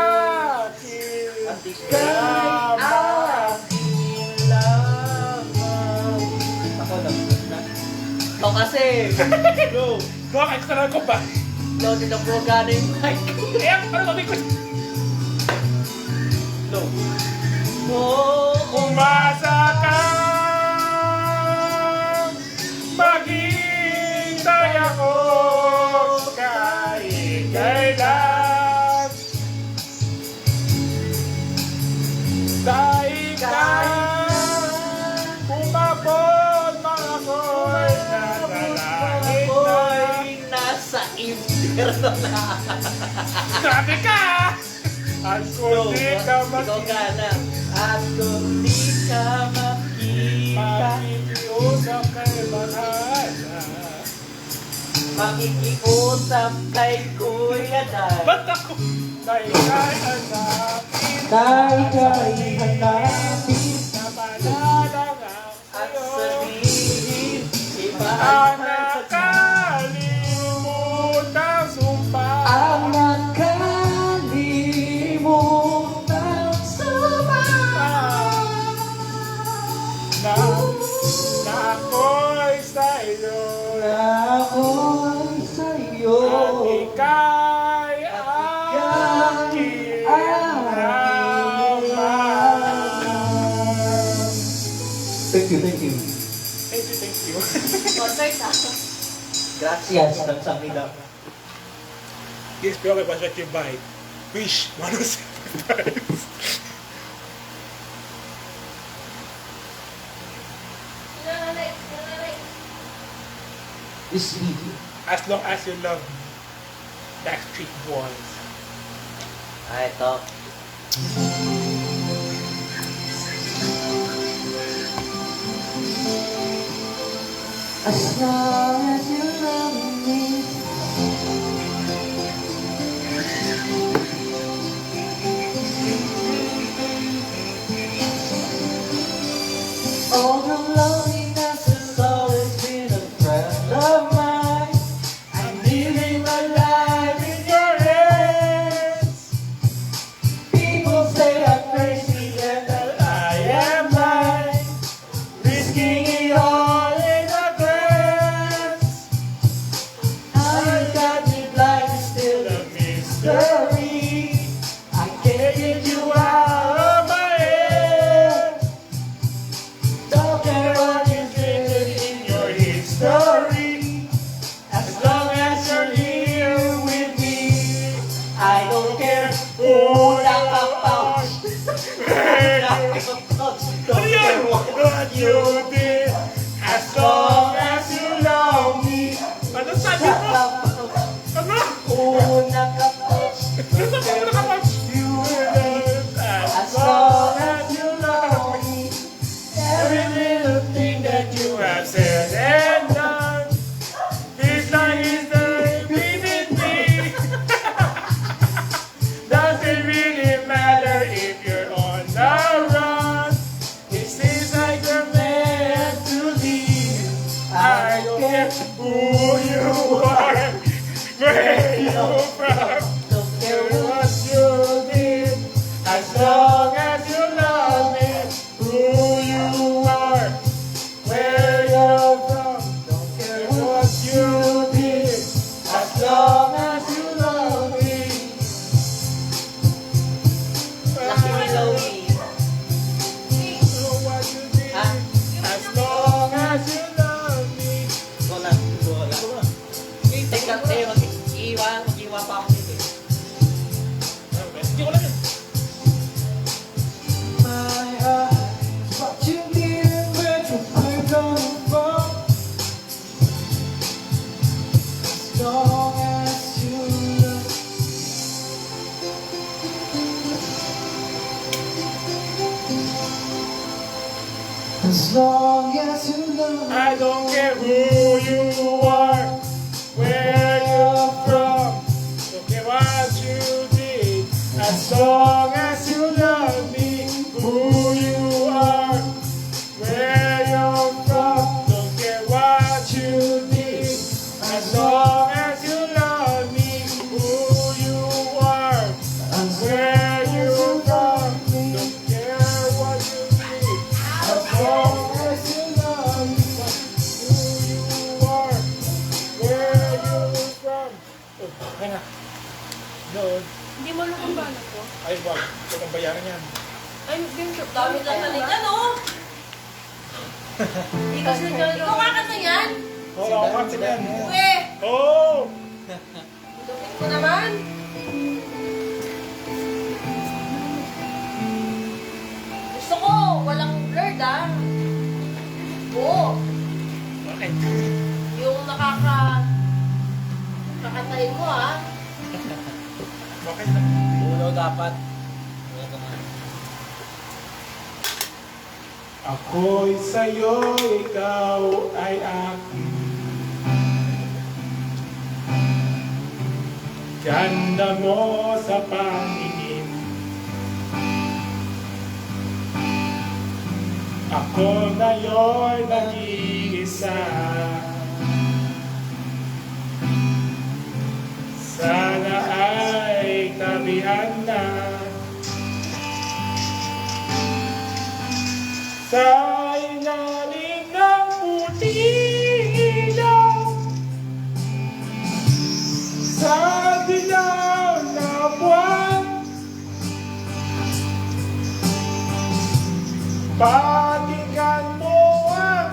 at ika'y aking lamang. Ako na. O kasi, bro, Bakit ka ko ba? loaded ang programa yung mic. Eh, ano sabi ko? No. Oh, Umasa ka, maghintay ako kahit kailan. Kahit ka, umabot pa ako'y nasa langit na. ako'y nasa impyerno na. Sabi ka! At kung di ka Ikaw ka na. At kung di ka makita, makikiusap kay Bathala. makikiusap kay Kuya Dan. Ba't ako? Kay kay hanapin, Tayo kay hanapin na paalala nga at sa'yo. sabihin, Ang ipaalala sa nakalimutan sumpa. ang nakalimutan suma. Na ako'y sa'yo Na ako'y sa'yo at ika'y aking laman. Thank you, thank you. Thank you, thank you. Concert ah. Gracias, kamsahamnida. This program was brought to you by Wish 107. This video. As long as you love me, Backstreet Boys. Ah, ito. As long as you love me. All the loneliness has always been a friend of mine. I'm living my life in your hands. People say I'm crazy and that I Ano yun? What you did, as long as you love me. Ano sabi mo? Ano? Una ka touch, Ano sabi mo nakapag? You will as long as you love me. Every little thing that you have said and done, it's like it's the beating me. Doesn't really matter if you're on the run. It seems like you're meant to leave. I don't care who you are, where you're from, don't care what what you did, as long as you love me. Who you are, where you're from, don't care what you did, as long as you love me. Lucky me, Logie. Know what you did, Ah. as long as you love me. Wala. Wala. Teka, mag-iwa pa ako dito eh. Hindi ko lang yun. My eyes, what you did when you put on the phone. As long as you love. As long as you love. I don't care who you are, where you're from, don't care what you did, as long as you love me. Who you are, where you're from, don't care what you did, as long as you love me. Who you are, where you're from, don't care what you did, as long as you love me. Who you are, where you're from. Oh, kaya nga. Doon. Hindi mo alam kung paano ko. Ay, wag. Huwag ang bayaran yan. Ay, yung shop. Dami lang nalitan, oh. Hindi kasi Ikaw kakanta yan. Wala akong concept yan. Uwe, Oh! lupit mo naman. Gusto ko, walang blurred, ah. Oo. Bakit? Yung kakantahin mo, ah. Bakit na? Ulo dapat. Wala ka nga. Ako'y sa'yo, ikaw ay akin. Ganda mo sa pangingin. Ako ngayon nag-iisa. Sana ay tabihan na. Sa ilalim ng puting ilaw, sa dilaw na buwan, pakinggan mo ang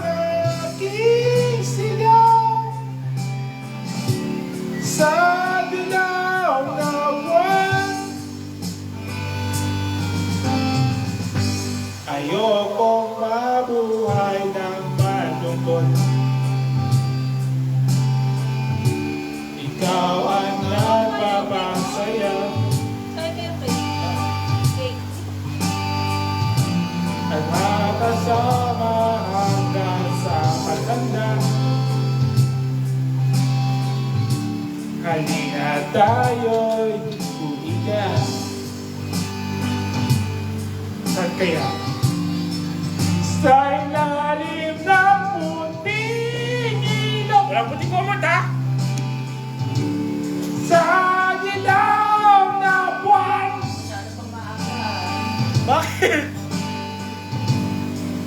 aking sigaw. Sa dilaw na buwan, ayokong mabuhay ng malungkot. Ikaw ang nagpapasaya Saan kayo kayo? Cake. at makasama hanggang sa pagtanda. Halina tayo'y umiga. Saan kaya? Sa ilalim ng puting ilaw. Walang puting kumot, ha? Sa dilaw na buwan. Masyado pang maaga, ah. Bakit?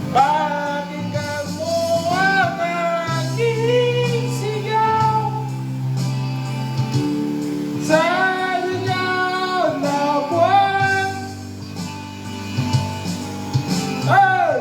Pakinggan mo ang aking sigaw. Sa dilaw na buwan. Hey!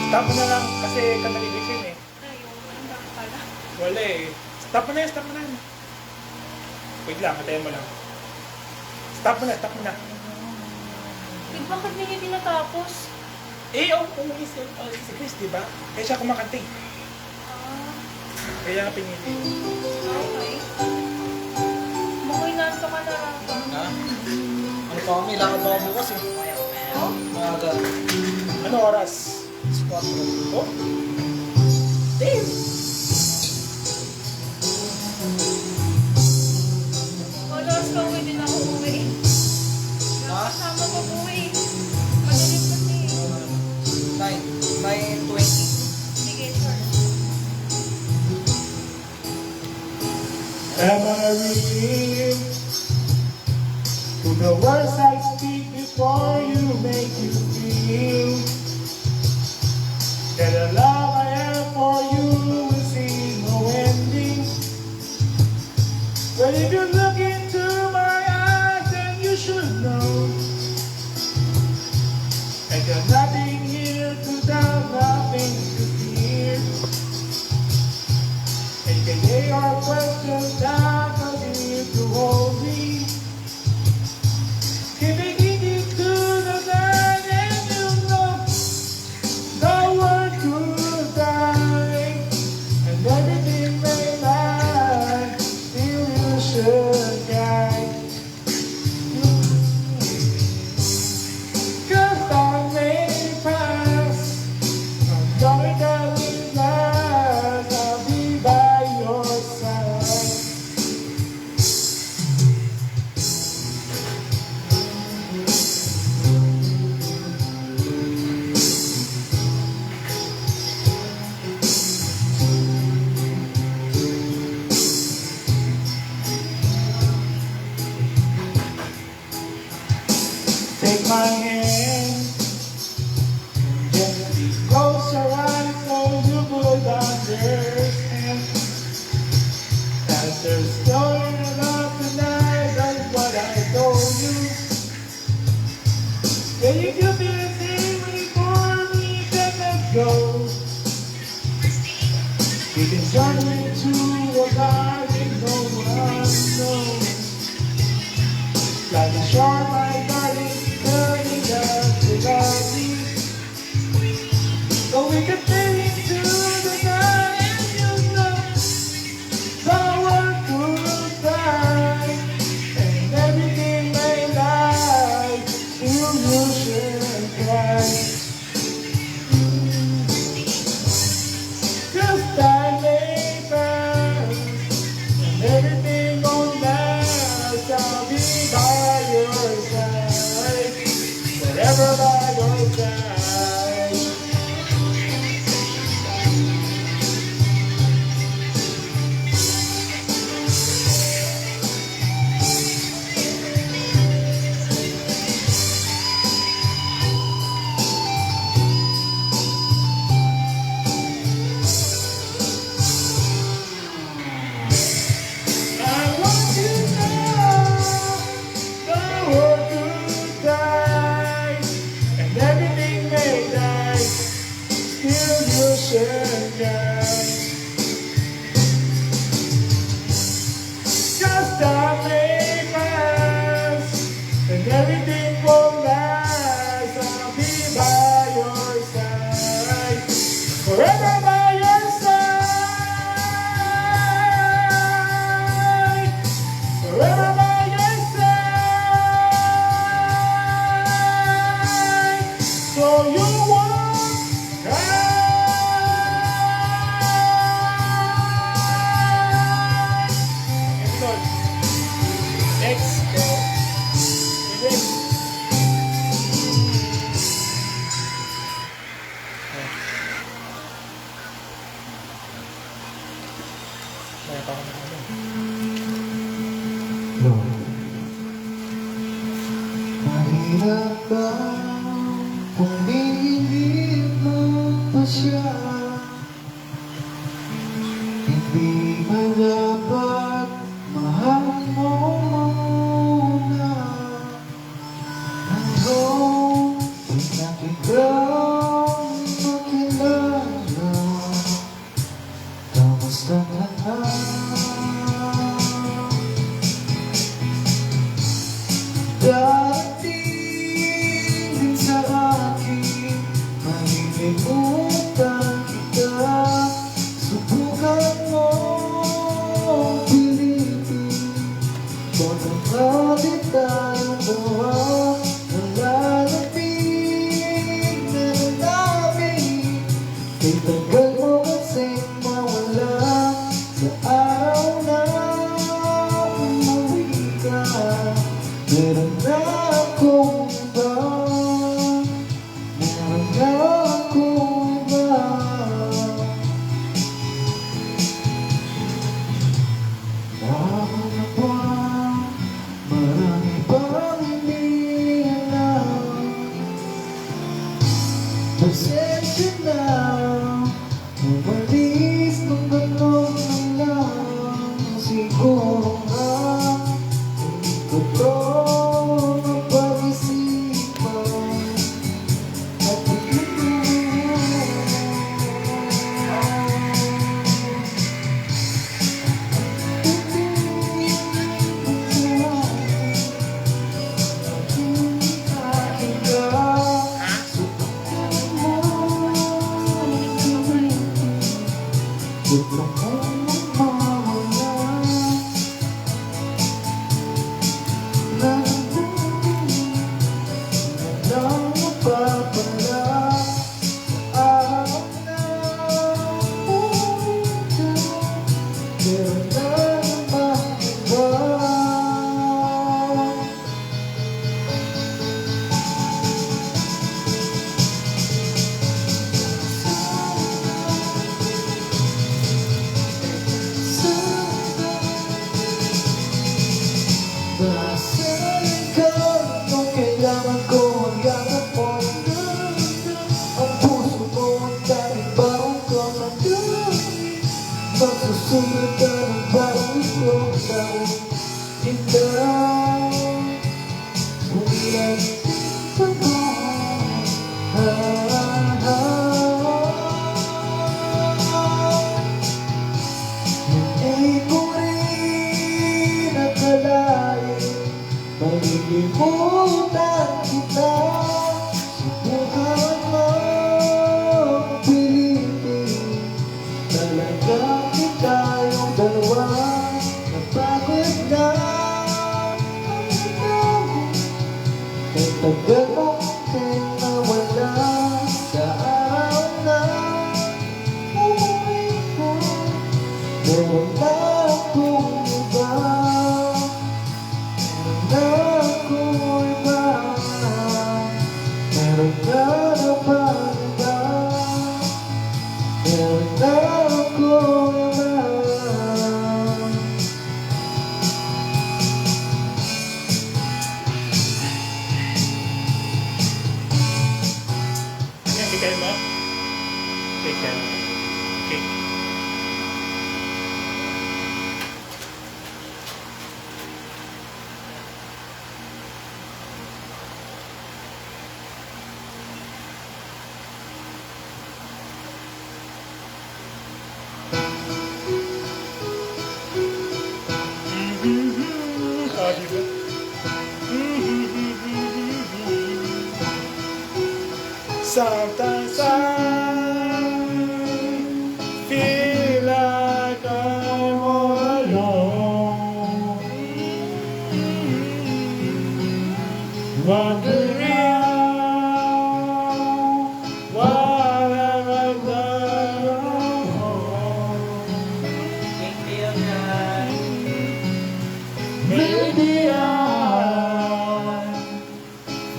Stop mo na lang kasi kanalilis yun eh. Ayun, ang dami pala. Wala eh. Stop mo na yun, stop mo na yun. Wait lang, katayin mo lang. Stop mo na, stop mo na. Eh, bakit hindi niya tinatapos? Eh, umuwi si Chris, di ba? Kaya siya kumakante. Ah, Kaya nga pinili. okay. Mukhang nanto ka na lang pa. Ha? Ano pa kami? Lakad pa ako bukas eh. Oh? Maaga. Ano oras? 4. Oh? Damn! Alas ka, uwi din ako uwi. Ha? Kasama ko uwi. Madaling kasi. 9:20. Sige, sure. Am I real? To the words I speak before you make you feel that the love I have for you will see no ending. But if you look into my eyes, then you should know I got nothing here to doubt, nothing to fear. And you can lay your questions down, cause you need to hold me. Keep it easy to the night, and you know no one could die. And everything may lie, still you should guide. Cause time may pass, I'm going down in last, I'll be by your side. Take my hand, gently close your eyes so you would understand that there's story about tonight, that's what I told you. Yeah, you could be the same before me, then let's go. We can turn into a garden no one knows. Like a shore, my darling, turning up the valley. So we can fade into the night, and you know someone could die, and everything may lie, still you should cry. Cause time may pass, and everything gon' last, I'll be by your side, forever by your side. I want you to know the world could die, and everything may die, still you should die. Just time may pass, and everything will last, I'll be by your side, forever by your side. Forever by your side, so you won't cry. Next, Mahirap ba kung iinip mo pa siya? Hindi ba dapat mahal mo muna? Hanggang nakikita makilala Darating din sa akin, malilimutan kita. Subukan mo pilitin, kung sakali tayong dalawa, nalalamig na namin. Kay tagal mo kasing mawala sa araw na umuwi ka. Meron na akong iba, meron na akong iba. Ako na ba, marami pang hindi alam. Pasensya na, umalis ng gano'n na lang. Siguro nga, hindi ko to napag-isipan. At Basta ikaw kung kailangan ko ang yakap mo. Ang puso mo ang daming baong ko sa dami. Magsusunod ka ng baong ito sa aking tindahan. Kung ilan pa mo, hindi ko rin akalain malilimutan kita. Subukan mo pilitin, talagang tayong dalawa. Napagod na ang ikaw, kay tagal mo kasing nawala sa araw na umuwi ka. Meron na akong iba, meron na akong iba, meron na naman iba, meron na akong iba. Yan, bigay mo. Cake yan. Cake. Oh, di ba? Sometimes I feel like I'm all alone, wondering what have I done wrong. Maybe I'm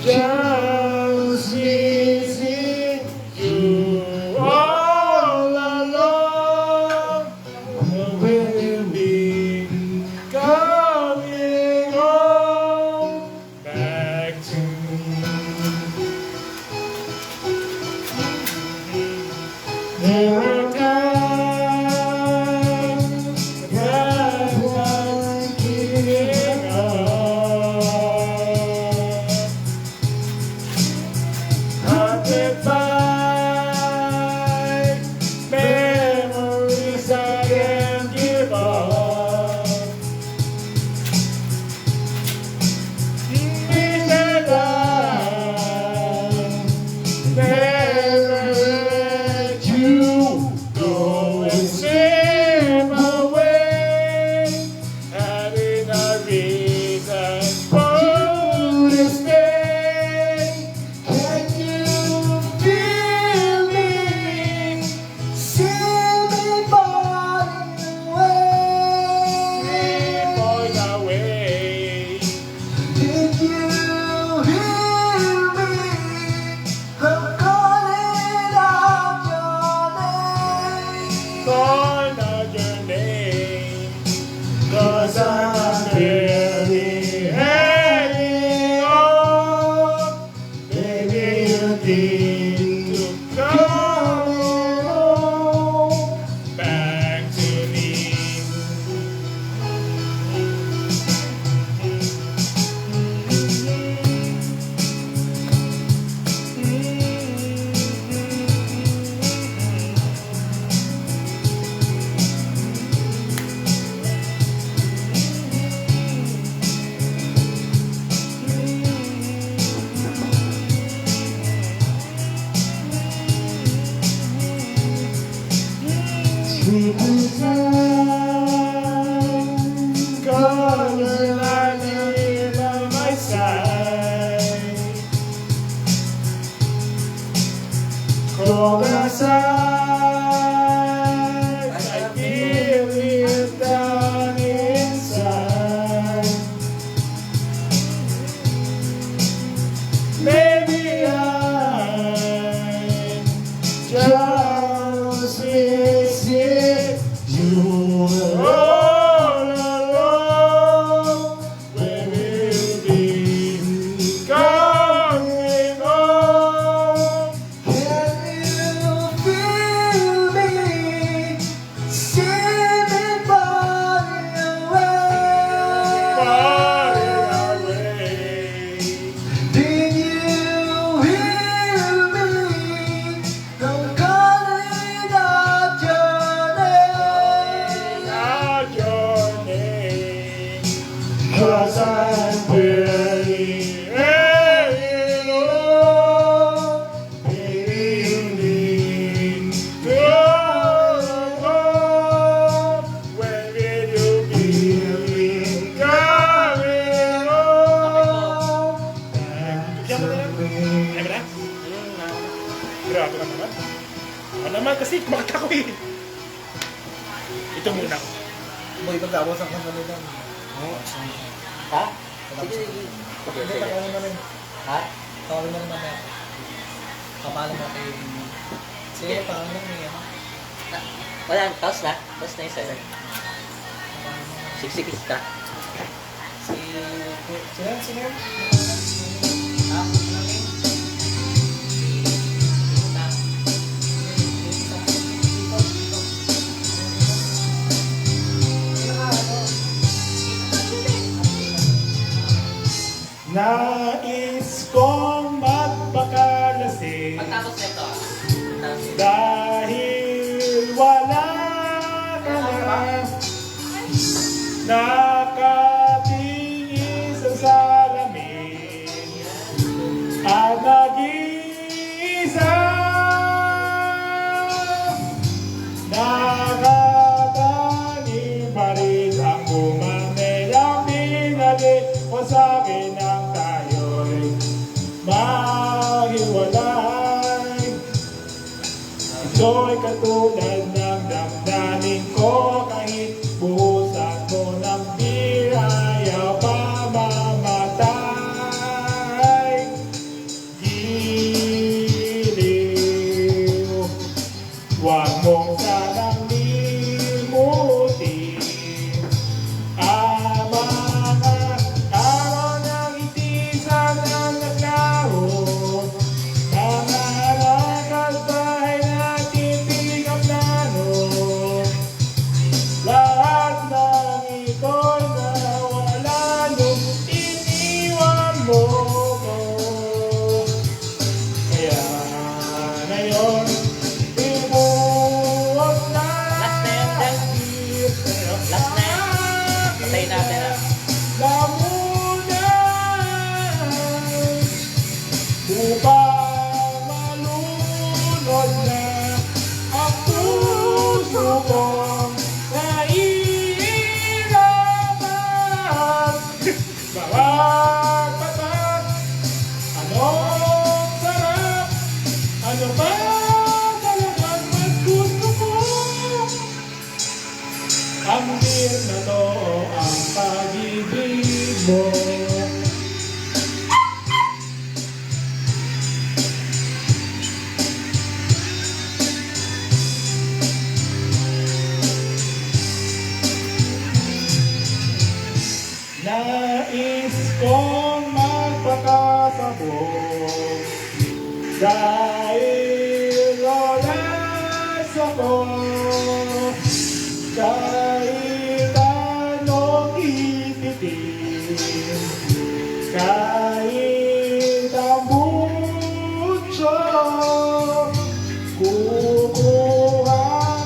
just missing you all alone. When you be coming home back to me. There are times that I'm giving up. Boy, pagtapos ang kanila lang. Ha? Pagtapos Sige, ang sige. Hindi, tawagin na rin. Ha? Tawagin na rin namin. Kapalan natin. Sige, pangalan lang niya. Wala, tapos na. Tapos na yung sa'yo. Siksikis ka. Sino? Ha? Nais kong magpakalasing Pagtapos nito dahil wala ka na. Nakatingin sa salamin at nag-iisa. Nakatanim pa rin ang bumamelang binalik mo sa'kin ang tayo'y mahiwalay. Ito'y katulad ng damdamin ko kahit buhusan mo ng beer ayaw pa mamatay. Giliw, huwag mong sanang limutin ang mga araw ng itisan ng naglaho. Mga lakad bahay natin pinaplano. Lahat ng ito'y nawala nung iniwan mo ko. Kaya ngayon, ibuwag na. Last na yun, Del. Last na yun. Patayin natin ah. Lamunan upang malunod na ang puso kong nahihirapan. Bawat patak, anong sarap, ano ba talagang mas gusto ko? Ang beer na to ang pag-ibig mo. Nais kong magpakasabog dahil oras ako. Kahit anong ititin, kahit ang mucho, kukuha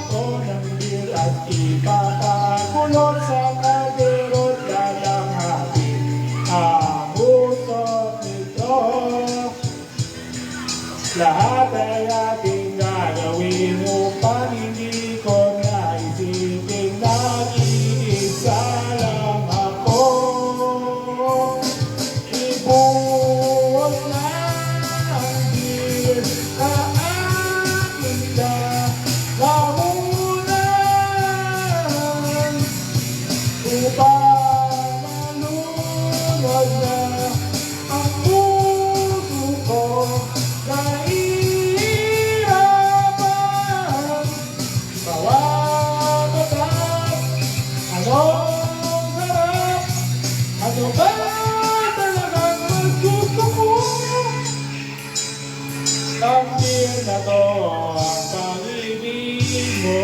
ko ng beer at ipapakulot sa kalderot. Lalanghatin ang usok nito. Lahat ay ating gagawin upang hindi ko naisipin nag-iisa lang ako. Ibuwag na ang beer sa aking lamunan upang malunod na ang puso ko. Nahihirapan, bawat patak, anong sarap, ano ba talagang mas gusto ko? Ang beer na to ang pag-ibig mo.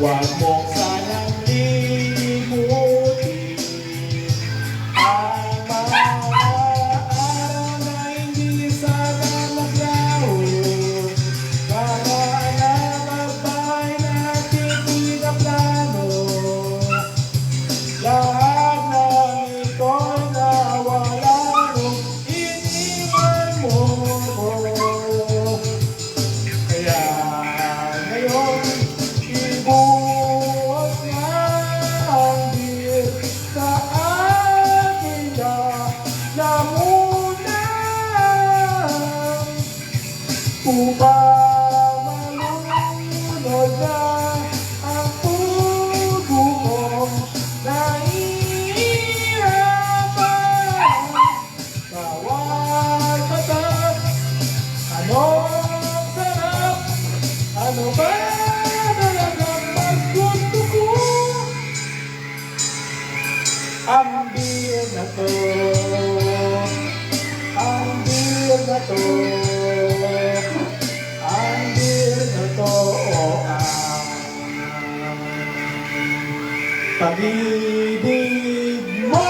Huwag mong sanang limutin ang mga araw na hindi sana naglaho. Para na magbahay natin pinaplano. pag-ibig mo.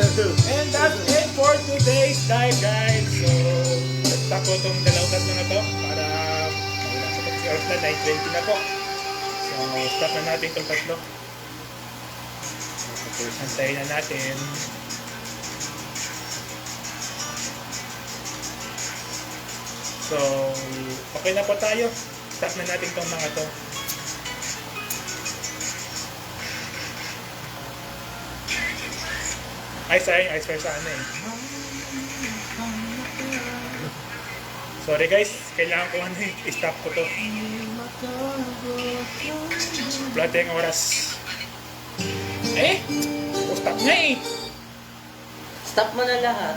And that's it for today's live, guys. So, stop po itong dalawang tatlo na to para magulang sa pag-oras na 9:20 na po. So, stop na natin itong tatlo. So, santayin na natin. So, okay na po tayo. Stop na natin itong mga to. Ay, sayang. Ay, sorry sa ano eh. Sorry guys, kailangan ko ano eh. I-stop ko to. Wala tayong oras. Eh! Stop na eh. Stop mo na lahat.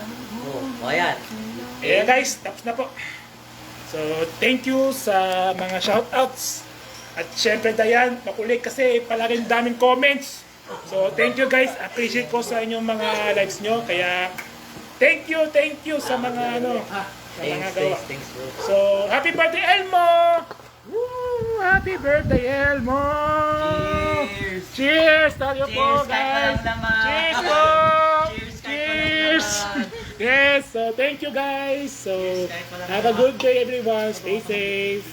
O yan. Eh guys, tapos na po. So, thank you sa mga shoutouts. At syempre Dayan, makulit kasi palaging daming comments. So, thank you guys. Appreciate ko sa inyong mga lives nyo. Kaya, thank you sa mga ano, sa mga gawa. Thanks bro. So, happy birthday Elmo! Woo! Happy birthday Elmo! Cheers! Cheers! Tayo po Cheers, kahit guys! walang laman. Cheers po! Cheers, kahit Cheers! walang laman. Yes! So, thank you guys! So, kahit walang have a good day everyone. Stay safe!